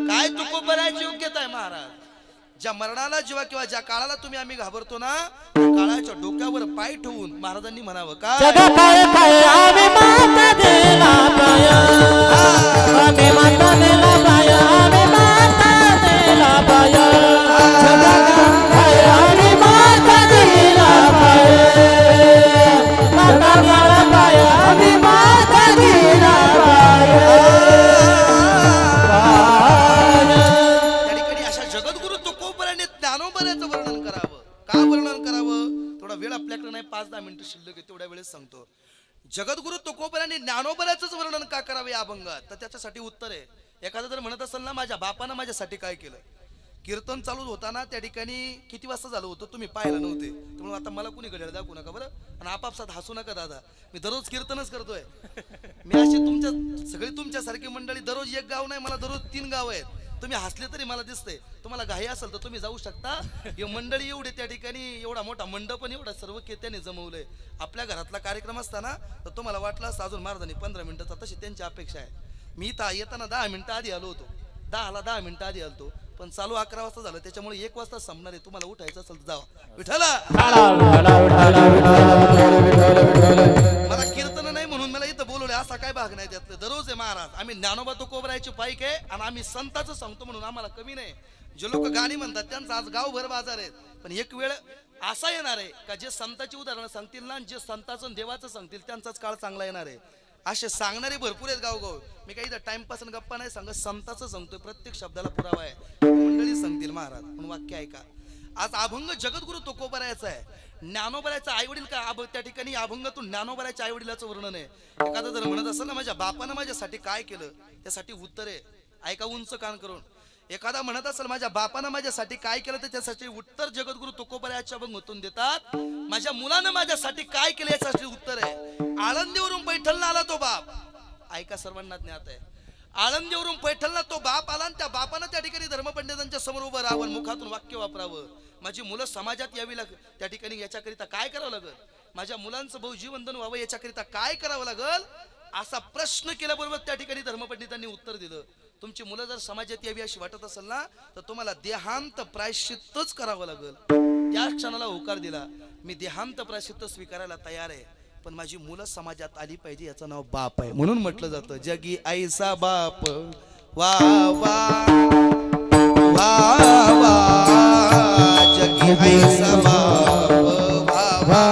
Speaker 1: काय तुकोबाऱ्याची योग्यता आहे महाराज ज्या मरणाला जेव्हा किंवा ज्या काळाला तुम्ही आम्ही घाबरतो ना त्या काळाच्या डोक्यावर पाय ठेवून महाराजांनी म्हणावं का
Speaker 2: जगा काय काय आम्ही माता देला पाय आम्ही माता देला पाय आम्ही माता देला पाय जगा काय आम्ही माता देला पाय माता देला पाय आम्ही माता देला पाय
Speaker 1: त्या ठिकाणी अशा जगद्गुरु तुकोबाऱ्याने ज्ञानोबाऱ्याचं वर्णन करावं का वर्णन करावं थोडा वेळ आपल्याकडे नाही 5-10 मिनिटं शिल्लक आहे तेवढ्या वेळेस सांगतो जगद्गुरु तुकोबाऱ्याने ज्ञानोबाऱ्याचंच वर्णन का करावे या अभंगात तर त्याच्यासाठी उत्तर आहे एखादा जर म्हणत असेल ना माझ्या बापानं माझ्यासाठी काय केलं कीर्तन चालू होताना त्या ठिकाणी किती वाजता झालं होतं तुम्ही पाहायला नव्हते त्यामुळे आता मला कुणी घड्याळ दाखवू नका बरं आणि आपापसात हसू नका दादा मी दररोज कीर्तनच करतोय मी अशी तुमच्या तुमच्यासारखी मंडळी दररोज एक गाव नाही मला दररोज 3 गाव आहेत तुम्ही हसले तरी मला दिसतंय तुम्हाला घाई असेल तर तुम्ही जाऊ शकता ही मंडळी एवढे त्या ठिकाणी एवढा मोठा मंडप पण एवढा सर्व त्याने जमवलंय आपल्या घरातला कार्यक्रम असताना तर तुम्हाला वाटलं असतं अजून महाराजांनी 15 मिनिटाचा तशी त्यांची अपेक्षा आहे मी तर येताना 10 मिनिटं आधी आलो होतो 10 मिनिटं आधी आलतो पण चालू 11 वाजता झालं त्याच्यामुळे 1 वाजता संपणार आहे तुम्हाला उठायचं असेल तर जावा विठ्ठला मला कीर्तन नाही म्हणून मला इथं बोलवलं असा काय भाग नाही त्यातलं दररोज आहे महाराज आम्ही ज्ञानोबा तुकोबाऱ्याची पाईक आहे आणि आम्ही संताचं सांगतो म्हणून आम्हाला कमी नाही जे लोक गाणी म्हणतात त्यांचा आज गावभर बाजार आहेत पण एक वेळ असा येणार आहे का जे संताची उदाहरणं सांगतील ना जे संताचं आणि देवाचं सांगतील त्यांचाच काळ चांगला येणार आहे असे सांगणारे भरपूर आहेत गावगाव मी काही टाइमपास आणि गप्पा नाही सांगत संताचं सांगतोय प्रत्येक शब्दाला पुरावा आहे मंडळी सांगतील महाराज पण वाक्य ऐका आज अभंग जगद्गुरु तुकोबाऱ्याचा आहे ज्ञानोबाऱ्याचा आई वडील का त्या ठिकाणी अभंगातून ज्ञानोबाऱ्याच्या आई वडिलाचं वर्णन आहे एखादा जर म्हणत असेल ना माझ्या बापानं माझ्यासाठी काय केलं त्यासाठी उत्तर आहे ऐका उंच कान करून एखादा म्हणत असेल माझ्या बापानं माझ्यासाठी काय केलं तर त्यासाठी उत्तर जगद्गुरु तुकोबाऱ्याच्या अभंगातून देतात माझ्या मुलानं माझ्यासाठी काय केलं यासाठी उत्तर आहे आळंदीवरून पैठणला आला तो बाप ऐका सर्वांना ज्ञात आहे आळंदीवरून पैठणला तो बाप आला आणि त्या बापानं त्या ठिकाणी धर्मपंडितांच्या समोर उभं राहावं मुखातून वाक्य वापरावं माझी मुलं समाजात यावी त्या ठिकाणी याच्याकरिता काय करावं लागल माझ्या मुलांचं बहुजीवंदन व्हावं याच्याकरिता काय करावं लागल असा प्रश्न केल्याबरोबर त्या ठिकाणी धर्मपंडितांनी उत्तर दिलं तुमची मुलं जर समाजात यावी अशी वाटत असेल ना तर तुम्हाला देहांत प्रायश्चित्तच करावं लागल त्या क्षणाला होकार दिला मी देहांत प्रायश्चित्त स्वीकारायला तयार आहे पण माझी मुलं समाजात आली पाहिजे याचं नाव बाप आहे म्हणून म्हटलं जातं जगी ऐसा बाप वा वा वा वा जगी ऐसा बाप वा वा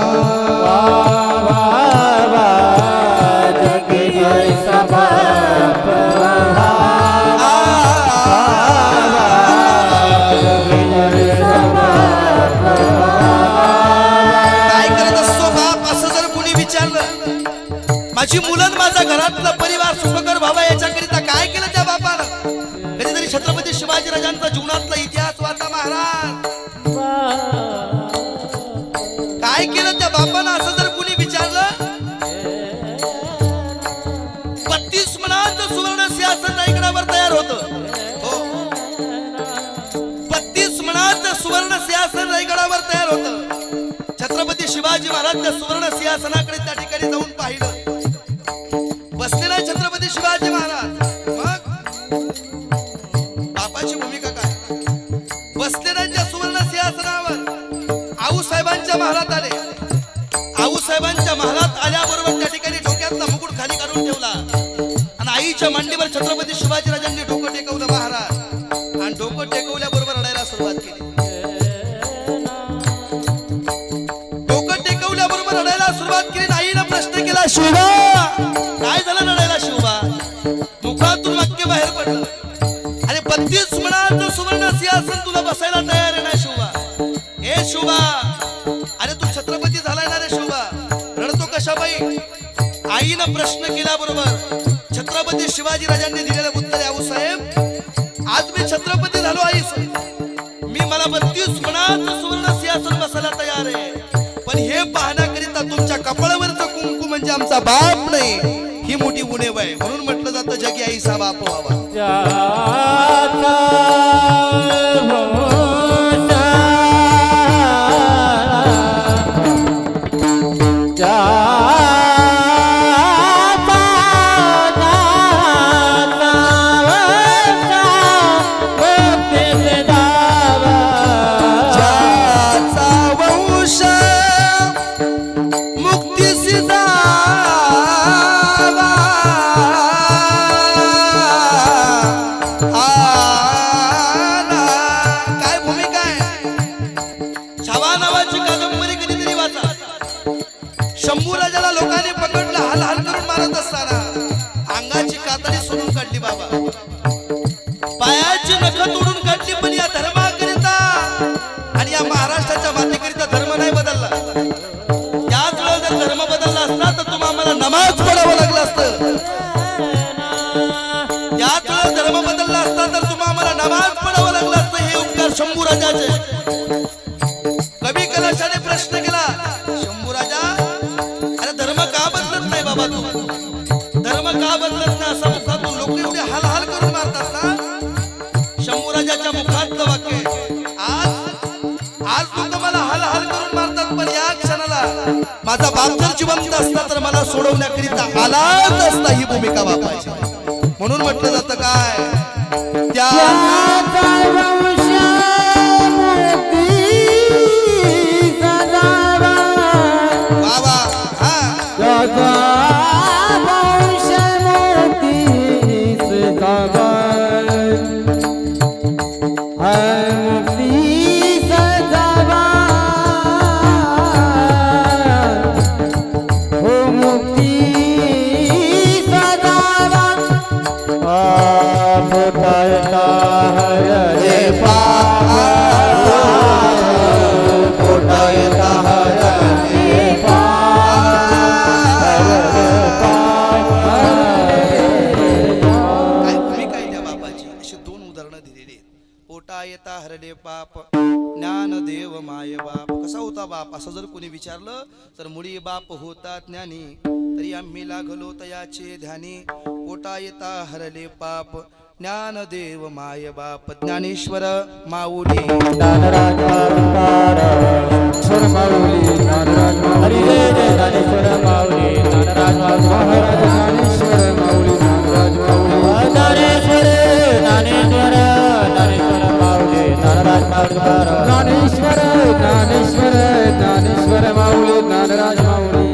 Speaker 3: जगी ऐसा बाप
Speaker 1: काय करत असतो बाप असं जर कुणी विचारलं माझी मुलं आणि माझा घरातला परिवार सुखकर व्हावा याच्याकरिता काय केलं त्या बापानं? कधीतरी छत्रपती शिवाजी राजांचा जीवनातला इतिहास वाचा महाराज. काय केलं त्या बापानं असं जर कुणी विचारलं, 32 मणाचं सुवर्ण सिंहासन रायगडावर तयार होतं. हो, 32 मणाचं सुवर्ण सिंहासन रायगडावर तयार होतं. छत्रपती शिवाजी महाराज त्या सुवर्ण सिंहासनाकडे त्या ठिकाणी जाऊन पाहिलं. बसले नाही छत्रपती शिवाजी महाराज. मग बापाची भूमिका काय? बसले नाही त्या सुवर्ण सिंहासनावर. आऊसाहेबांच्या महालात आले. आऊसाहेबांच्या महालात आल्याबरोबर त्या ठिकाणी डोक्यातला मुकुट खाली काढून ठेवला आणि आईच्या मांडीवर छत्रपती शिवाजी राजांनी डोकं टेकवलं महाराज. आणि डोकं टेकवल्याबरोबर रडायला सुरुवात केली. डोकं टेकवल्याबरोबर रडायला सुरुवात केली. आईनं प्रश्न केला, शिवबा काय झालं रडायला? शिवबा मुखातून वाक्य बाहेर पडलं, अरे 32 मणाचं सुवर्ण सिंहासन तुला बसायला तयार आहे ना शिवबा? हे शिवबा, अरे तू छत्रपती झालाय ना रे शिवबा, रडतो कशा बाई? आईनं प्रश्न केल्याबरोबर छत्रपती शिवाजी राजांनी दिलेलं उत्तर आहे, आऊसाहेब आज मी छत्रपती झालो आई, मी मला 32 मणाचं सुवर्ण सिंहासन बसायला तयार आहे. पण हे पाहण्याकरिता तुमच्या कपाळावरचं कुंकू म्हणजे आमचा बाप नाही, ही मोठी उणीव आहे. म्हणून म्हटलं जातं जगी आईचा बाप व्हावा. शंभू राजाला लोकांनी पकडलं, हाल हाल करून मारत असताना अंगाची कातडी सोडून काढली बाबा, पायाची नख तोडून काढली. पण या धर्माकरिता आणि या महाराष्ट्राच्या मातीकरिता धर्म नाही बदलला. त्याच वेळेला जर धर्म बदलला असता तर तुम्हाला आम्हाला नमाज पडावं लागलं असतं. त्याच वेळेला धर्म बदलला असता तर तुम्हाला आम्हाला नमाज पडावं लागलं असतं. हे उपकार शंभू राजाचे. कवी कलाशाने प्रश्न केला, शंभू राजा का बदलत नाही बाबा? तू धर्म का बदलत नाही? असा मुखातून लोक एवढे हाल हाल करून मारतात ना. शंभू राजाच्या मुखातलं वाक्य आज लोक मला हाल हाल करून मारतात, पण या क्षणाला माझा बाप जर जिवंत असता तर मला सोडवण्याकरिता आलाच असता. ही भूमिका बापाची. म्हणून म्हटलं जातं काय, त्या बाप ज्ञान देव माय बाप. कसा होता बाप असं जर कोणी विचारलं तर मुळी बाप होता ज्ञानी, तरी आम्ही लागलो तयाचे ध्यानी. पोटा येता हरले पाप ज्ञान देव माय बाप. ज्ञानेश्वर माऊली
Speaker 3: ज्ञानराज माऊली ज्ञानराज माऊली ज्ञानेश्वर माऊली ज्ञानराज महाराज ज्ञानेश्वर माऊली ज्ञानराज माऊली ज्ञानेश्वर ज्ञानेश्वर ज्ञानेश्वर माऊली ज्ञानराज माऊली ज्ञानेश्वर ज्ञानेश्वर ज्ञानेश्वर माऊली ज्ञानराज माऊली.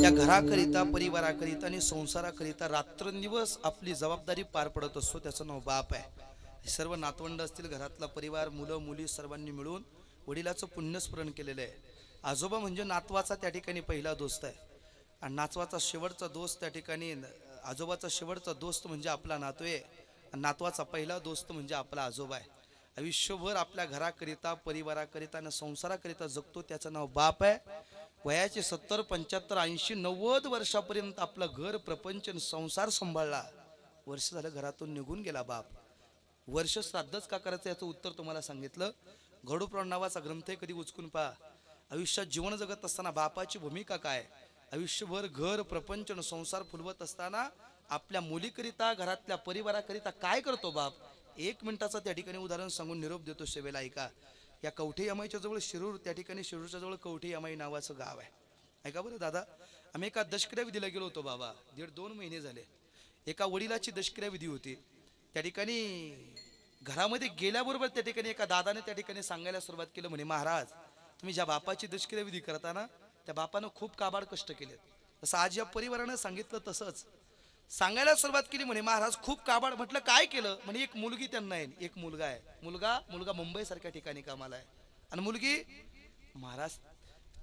Speaker 1: या घराकरिता परिवाराकरिता आणि संसाराकरिता रात्रंदिवस आपली जबाबदारी पार पडत असतो. त्याचं नाव बाप आहे. सर्व नातवंड असतील, घरातला परिवार, मुलं मुली सर्वांनी मिळून वडिलाचं पुण्यस्मरण केलेलं आहे. आजोबा म्हणजे नातवाचा त्या ठिकाणी पहिला दोस्त आहे आणि नातवाचा शेवटचा दोस्त त्या ठिकाणी, आजोबाचा शेवटचा दोस्त म्हणजे आपला नातू आहे आणि नातवाचा पहिला दोस्त म्हणजे आपला आजोबा आहे. आयुष्यभर आपल्या घराकरिता परिवाराकरिता आणि संसाराकरिता जगतो त्याचं नाव बाप आहे. वयाचे 70 75 80 90 वर्षापर्यंत आपलं घर प्रपंच आणि संसार सांभाळला. वर्ष झालं घरातून निघून गेला बाप. वर्ष श्राद्धच का करायचं याचं उत्तर तुम्हाला सांगितलं. गरुडपुराण नावाचा ग्रंथ आहे, कधी उचकून पहा. आयुष्यात जीवन जगत असताना बापाची भूमिका काय. आयुष्यभर घर प्रपंच आणि संसार फुलवत असताना आपल्या मुलीकरिता घरातल्या परिवाराकरिता काय करतो बाप. 1 मिनिटाचा त्या ठिकाणी उदाहरण सांगून निरोप देतो सेवेला. ऐका. या कवठे यमाईच्या जवळ शिरूर, त्या ठिकाणी शिरूरच्या जवळ कवठे यमाई नावाचं गाव आहे. ऐका बरं दादा, आम्ही एका दशक्रिया विधीला गेलो होतो बाबा. 1.5-2 महिने झाले. एका वडिलाची दशक्रिया विधी होती. त्या ठिकाणी घरामध्ये गेल्याबरोबर त्या ठिकाणी एका दादाने त्या ठिकाणी सांगायला सुरुवात केलं, म्हणे महाराज तुम्ही ज्या बापाची दशक्रिया विधी करताना त्या बापानं खूप काबाड कष्ट केलेत. तसं आज या परिवारानं सांगितलं तसंच सांगायला सुरुवात केली. म्हणे महाराज खूप काबाड. म्हटलं काय केलं. म्हणे एक मुलगी त्यांना आहे, एक मुलगा आहे. मुलगा मुंबई सारख्या ठिकाणी कामाला आहे आणि मुलगी महाराज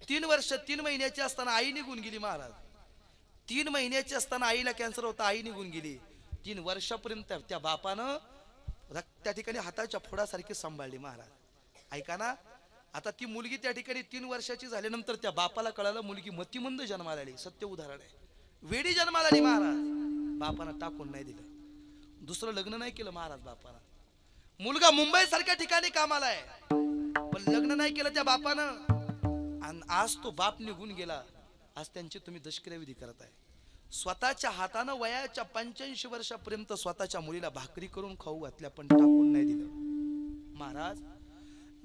Speaker 1: 3 वर्ष 3 महिन्याची असताना आई निघून गेली महाराज. 3 महिन्याची असताना आईला कॅन्सर होता, आई निघून गेली. 3 वर्षापर्यंत त्या बापानं त्या ठिकाणी हाताच्या फोडासारखी सांभाळली महाराज. ऐका ना, आता ती मुलगी त्या ठिकाणी 3 वर्षाची झाल्यानंतर त्या बापाला कळालं मुलगी मतिमंद जन्माला आली. सत्य उदाहरण आहे. वेडी जन्माला आली महाराज. बापानं टाकून नाही दिलं, दुसरं लग्न नाही केलं महाराज बापानं. मुलगा मुंबई सारख्या ठिकाणी कामाला आहे, पण लग्न नाही केलं त्या बापानं. आणि आज तो बाप निघून गेला. आज त्यांची तुम्ही दशक्रिया विधी करताय. स्वतःच्या हातानं वयाच्या 85 वर्षापर्यंत स्वतःच्या मुलीला भाकरी करून खाऊ घातल्या, पण टाकून नाही दिलं महाराज.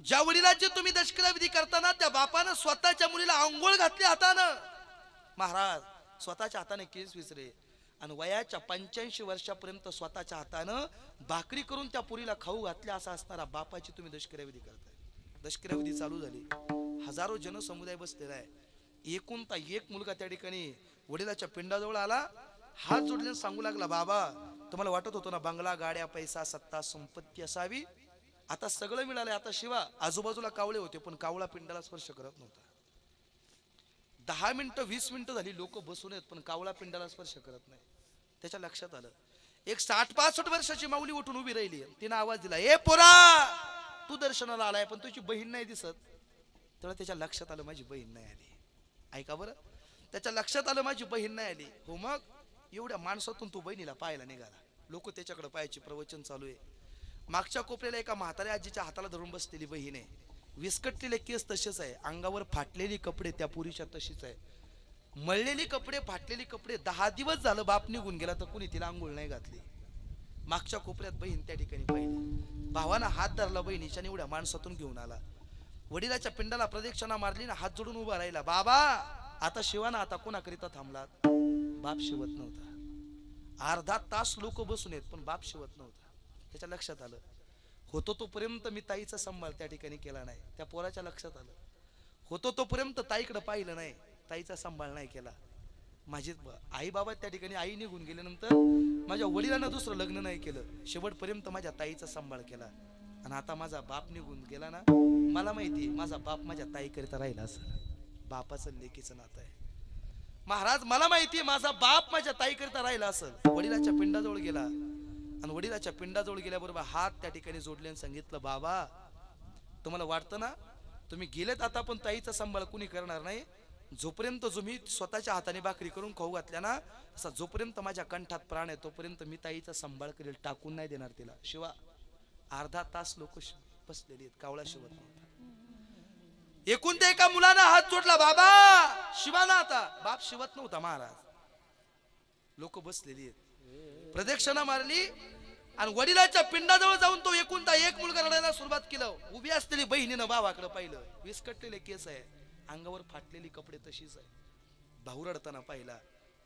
Speaker 1: ज्या वडिलांची तुम्ही दशक्रिया विधी करताना त्या बापानं स्वतःच्या मुलीला आंघोळ घातली हातानं महाराज. स्वतःच्या हाताने केस विसरे आणि वयाच्या 85 वर्षापर्यंत स्वतःच्या हातानं भाकरी करून त्या पुरीला खाऊ घातल्या असा असणारा बापाची तुम्ही दशक्रिया विधी करताय. दशक्रिया विधी चालू झाली. हजारो जनसमुदाय बसलेला आहे. एकूणता एक मुलगा त्या ठिकाणी वडिलाच्या पिंडाजवळ आला, हात जोडले सांगू लागला, बाबा तुम्हाला वाटत होतं ना बंगला गाड्या पैसा सत्ता संपत्ती असावी, आता सगळं मिळालंय. आता शिवा आजूबाजूला कावळे होते पण कावळा पिंडाला स्पर्श करत नव्हता. 10 मिनिटं 20 मिनिटं झाली लोक बसून आहेत पण कावळा पिंडाला स्पर्श करत नाही. त्याच्या लक्षात आलं. एक 60-65 वर्षाची माऊली उठून उभी राहिली. तिनं आवाज दिला, ए पोरा तू दर्शनाला आलाय पण तुझी बहीण नाही दिसत. तेव्हा त्याच्या लक्षात आलं माझी बहीण नाही आली. ऐका बरं, त्याच्या लक्षात आलं माझी बहीण नाही आली. हो मग एवढ्या माणसातून तू बहिणीला पाहायला निघाला. लोक त्याच्याकडे पाहायचे, प्रवचन चालू आहे. मागच्या कोपऱ्याला एका म्हाताऱ्या आजीच्या हाताला धरून बसलेली बहीण आहे. विस्कटलेले केस तसेच आहे, अंगावर फाटलेली कपडे त्या पुरीच्या तशीच आहे, मळलेली कपडे फाटलेली कपडे. 10 दिवस झालं बाप निघून गेला तर कुणी तिला आंघोळ नाही घातली. मागच्या कोपऱ्यात बहीण त्या ठिकाणी पाहिली. भावानं हात धरला बहिणीच्या, एवढ्या माणसातून घेऊन आला. वडिलाच्या पिंडाला प्रदक्षिणा मारली ना, हात जोडून उभा राहिला. बाबा आता शिवाना, आता कोणाकरिता थांबलात. बाप शिवत नव्हता. अर्धा तास लोक बसून आहेत पण बाप शिवत नव्हता. त्याच्या लक्षात आलं होतो तोपर्यंत मी ताईचा सांभाळ त्या ठिकाणी केला नाही. त्या पोराच्या लक्षात आलं होतो तोपर्यंत ताईकडे पाहिलं नाही, ताईचा सांभाळ नाही केला. माझी आई बाबा त्या ठिकाणी, आई निघून गेल्यानंतर माझ्या वडिलांना दुसरं लग्न नाही केलं, शेवटपर्यंत माझ्या ताईचा सांभाळ केला. आणि आता माझा बाप निघून गेला ना, मला माहिती माझा बाप माझ्या ताईकरिता राहिला असेल. बापाचं लेकीचं नातं आहे महाराज. मला माहिती माझा बाप माझ्या ताईकरिता राहिला असेल. वडिलाच्या पिंडाजवळ गेला आणि वडिलाच्या पिंडाजवळ गेल्याबरोबर हात त्या ठिकाणी जोडले आणि सांगितलं, बाबा तुम्हाला वाटतं ना तुम्ही गेलेत आता पण ताईचा सांभाळ कुणी करणार नाही. जोपर्यंत तुम्ही स्वतःच्या हाताने भाकरी करून खाऊ घातल्या ना, असा जोपर्यंत माझ्या कंठात प्राण आहे तोपर्यंत मी ताईचा सांभाळ करेल, टाकून नाही देणार तिला. शिवा अर्धा तास लोक बसलेली आहेत, कावळा शिवत नव्हता. एकूण ते एका मुलानं हात जोडला, बाबा शिवाना. आता बाप शिवत नव्हता महाराज. लोक बसलेली आहेत, प्रदक्षिणा मारली आणि वडिलाच्या पिंडाजवळ जाऊन तो एकूणता एक मुलगा रडायला सुरुवात केलं. उभी असलेली बहिणीनं भावाकडे पाहिलं. विस्कटलेले केस आहे, अंगावर फाटलेली कपडे तशीच आहे. भाऊ रडताना पाहिला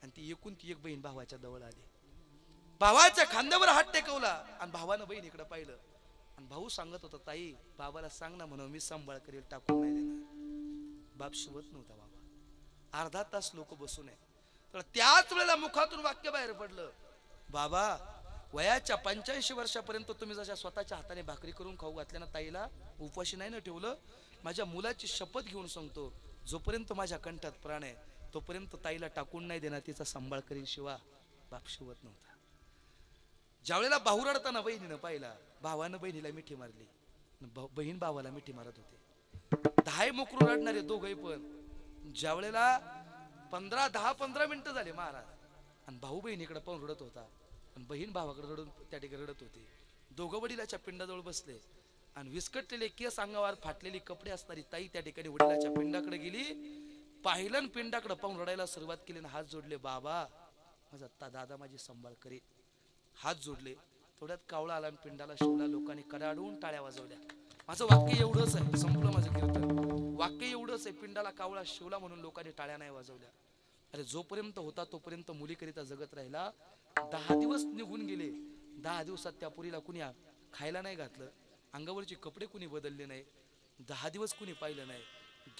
Speaker 1: आणि ती एक बहीण भावाच्या जवळ आली. भावाच्या खांद्यावर हात टेकवला आणि भावानं बहिणीकडे पाहिलं आणि भाऊ सांगत होता, ताई बाबाला सांग ना म्हणून मी सांभाळ करेल, टाकून नाही देणार. बाप शिवत नव्हता बाबा. अर्धा तास लोक बसून आहे. तर त्याच वेळेला मुखातून वाक्य बाहेर पडलं, बाबा वयाच्या 85 वर्षापर्यंत तुम्ही जशा स्वतःच्या हाताने भाकरी करून खाऊ घातल्या ना, ताईला उपाशी नाही ना ठेवलं. माझ्या मुलाची शपथ घेऊन सांगतो, जोपर्यंत माझ्या कंठात प्राण आहे तोपर्यंत ताईला टाकून नाही देणार, तिचा सांभाळ करील. शिवा बाप शिवत नव्हता. ज्यावेळेला भाऊ रडताना बहिणीनं पाहिला, भावानं बहिणीला मिठी मारली. बहीण भावाला मिठी मारत होते. 10 मोकरून रडणारे दोघही पण. ज्या वेळेला 10-15 मिनिटं झाले महाराज आणि भाऊ बहिणीकडे पाहून रडत होता आणि बहीण भावाकडे रडून त्या ठिकाणी रडत होते. दोघं वडिलाच्या पिंडाजवळ बसले आणि विस्कटलेले केस अंगावर फाटलेली कपडे असणारी ताई त्या ठिकाणी वडिलाच्या पिंडाकडे गेली. पाहिलं पिंडाकडे पाहून रडायला सुरुवात केली आणि हात जोडले. बाबा माझा दादा माझी सांभाळ करी. हात जोडले. थोड्यात कावळा आला आणि पिंडाला शिवला. लोकांनी कडाडून टाळ्या वाजवल्या. माझं वाक्य एवढंच आहे, संपलं माझं कीर्तन. वाक्य एवढंच आहे, पिंडाला कावळा शिवला म्हणून लोकांनी टाळ्या नाही वाजवल्या. अरे जोपर्यंत होता तोपर्यंत मुलीकरिता जगत राहिला. 10 दिवस निघून गेले. 10 दिवसात त्या पुरीला कुणी खायला नाही घातलं, अंगावरचे कपडे कुणी बदलले नाही, 10 दिवस कुणी पाहिलं नाही.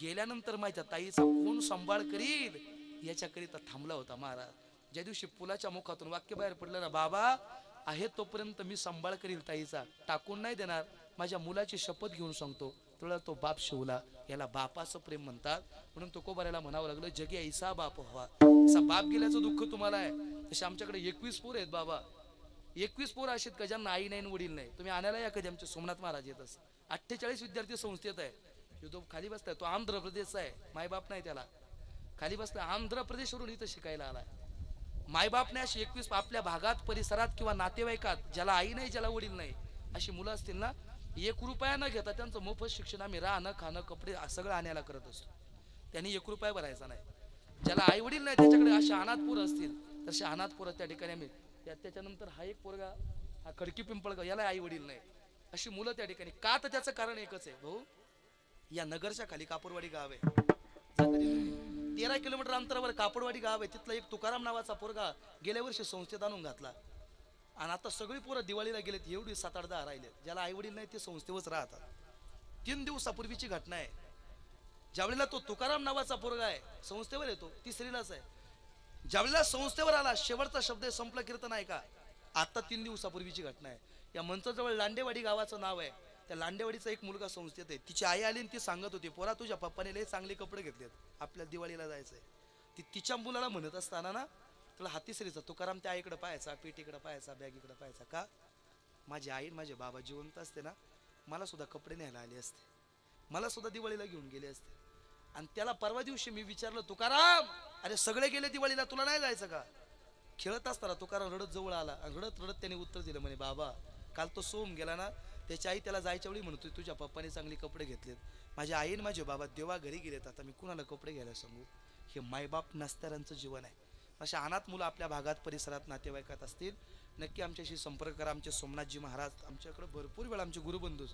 Speaker 1: गेल्यानंतर माझ्या ताईचा कोण सांभाळ करील याच्याकरिता थांबला होता महाराज. ज्या दिवशी पुलाच्या मुखातून वाक्य बाहेर पडलं ना, बाबा आहे तोपर्यंत मी सांभाळ करील ताईचा, टाकून नाही देणार, माझ्या मुलाची शपथ घेऊन सांगतो, तुला तो बाप शिवला. याला बापाचं प्रेम म्हणतात. म्हणून तुकोबाराला म्हणावं लागलं, जगी ऐसा बाप व्हा. असा बाप गेल्याचं दुःख तुम्हाला आहे. तसे आमच्याकडे 21 पोर आहेत बाबा. 21 पोर असेत का ज्यांना आई नाही वडील नाही. तुम्ही आणायला या कधी आमचे सोमनाथ महाराज येत असत. 48 विद्यार्थी संस्थेत आहे. तो खाली बसलाय, तो आंध्र प्रदेशचा आहे, मायबाप नाही त्याला. खाली बसलाय, आंध्र प्रदेशवरून इथं शिकायला आलाय. मायबाप नाही अशी 21 आपल्या भागात परिसरात किंवा नातेवाईकात ज्याला आई नाही ज्याला वडील नाही अशी मुलं असतील ना, 1 रुपया न घेता त्यांचं मोफत शिक्षण आम्ही राहणं खाणं कपडे सगळं आणायला करत असतो. त्यांनी 1 रुपया भरायचा नाही. ज्याला आई वडील नाही त्याच्याकडे अशा अनाथ पोरं असतील तसे अनाथ पोरं त्या ठिकाणी आम्ही. त्याच्यानंतर हा एक पोरगा, हा खडकी पिंपळगाव, याला आई वडील नाही अशी मुलं त्या ठिकाणी. का तर त्याचं कारण एकच आहे भाऊ, या नगरच्या खाली कापूरवाडी गाव आहे. 13 किलोमीटर अंतरावर कापडवाडी गाव आहे. तिथला एक तुकाराम नावाचा पोरगा गेल्या वर्षी संस्थेत आणून घातला आणि आता सगळी पोरं दिवाळीला गेलेत. एवढी 7-8-10 राहिले. ज्याला आई वडील नाही ते संस्थेवरच राहतात. 3 दिवसापूर्वीची घटना आहे. ज्यावेळेला तो तुकाराम नावाचा पोरगा आहे संस्थेवर येतो, 3रीलाच आहे. ज्यावेळेला संस्थेवर आला, शेवटचा शब्द संपला कीर्तन आहे का, आता 3 दिवसापूर्वीची घटना आहे. या मंचाजवळ लांडेवाडी गावाचं नाव आहे. त्या लांडेवाडीचा एक मुलगा संस्थेत आहे. तिची आई आली आणि ती सांगत होती, पोरा तुझ्या पप्पाने लय चांगले कपडे घेतलेत, आपल्या दिवाळीला जायचंय. ती तिच्या मुलाला म्हणत असताना ना, तुला हा 3रीचा तुकाराम त्या आईकडे पाहायचा, पेटीकडे पाहायचा, बॅगीकडे पाहायचा. का, माझी आई माझे बाबा जिवंत असते ना, मला सुद्धा कपडे न्यायला आले असते, मला सुद्धा दिवाळीला घेऊन गेले असते. आणि त्याला परवा दिवशी मी विचारलं, तुकाराम अरे सगळे गेले दिवाळीला, तुला नाही जायचं का? खेळत असताना तुकाराम रडत जवळ आला आणि रडत रडत त्याने उत्तर दिलं, म्हणे बाबा काल तो सोम गेला ना, त्याची आई त्याला जायच्या वेळी म्हणतोय तुझ्या पप्पाने चांगले कपडे घेतलेत, माझ्या आईने माझे बाबा देवा घरी गेलेत, आता मी कुणाला कपडे घ्यायला सांगू. हे मायबाप नसणाऱ्यांचं जीवन आहे. अशा अनाथ मुलं आपल्या भागात परिसरात नातेवाईकात असतील, नक्की आमच्याशी संपर्क करा. आमचे सोमनाथजी महाराज आमच्याकडे भरपूर वेळा, आमचे गुरुबंधू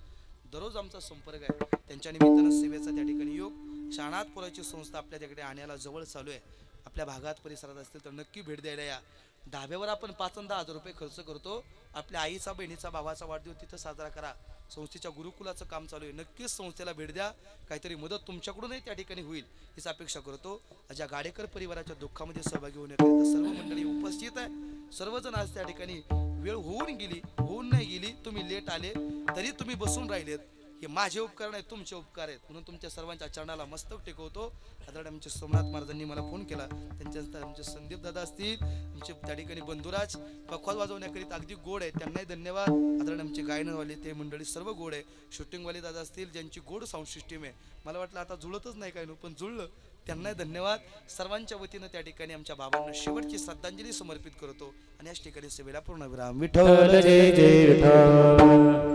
Speaker 1: दररोज आमचा संपर्क आहे. त्यांच्या निमित्तानं सेवेचा त्या ठिकाणी योग. अनाथ पोराची संस्था आपल्या तिकडे आणायला जवळ चालू आहे. आपल्या भागात परिसरात असतील तर नक्की भेट द्यायला या. धाब्यावर आपण 5 आणि 10 रुपये खर्च करतो. आपल्या आईचा बहिणीचा भावाचा वाढदिवस तिथं साजरा करा. संस्थेच्या गुरुकुलाचं काम चालू आहे. नक्कीच संस्थेला भेट द्या. काहीतरी मदत तुमच्याकडूनही त्या ठिकाणी होईल हीच अपेक्षा करतो. ज्या गाडेकर परिवाराच्या दुःखामध्ये सहभागी होण्याकरिता सर्व मंडळी उपस्थित आहे. सर्वजण आज त्या ठिकाणी वेळ होऊन नाही गेली, तुम्ही लेट आले तरी तुम्ही बसून राहिलेत, हे माझे उपकार नाही तुमचे उपकार आहेत. म्हणून तुमच्या सर्वांच्या चरणाला मस्तक टेकवतो. आदरणीय आमचे सोमनाथ महाराजांनी मला फोन केला, त्यांच्यानंतर आमचे संदीप दादा असतील, आमचे त्या ठिकाणी बंधुराज पखवाज वाजवण्याकरिता अगदी गोड आहे, त्यांनाही धन्यवाद. आदरणीय आमचे गायनवाले ते मंडळी सर्व गोड आहे. शूटिंगवाले दादा असतील ज्यांची गोड साऊंड सिस्टीम आहे, मला वाटलं आता जुळतच नाही काय पण जुळलं, त्यांनाही धन्यवाद. सर्वांच्या वतीनं त्या ठिकाणी आमच्या बाबांना शेवटची श्रद्धांजली समर्पित करतो आणि याच ठिकाणी सेवेला पूर्णविराम.
Speaker 2: विठ्ठल जय जय विठ्ठल,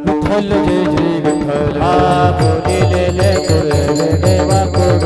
Speaker 2: विठ्ठल जय जय विठ्ठल. हा बोलिलेले देवा कोड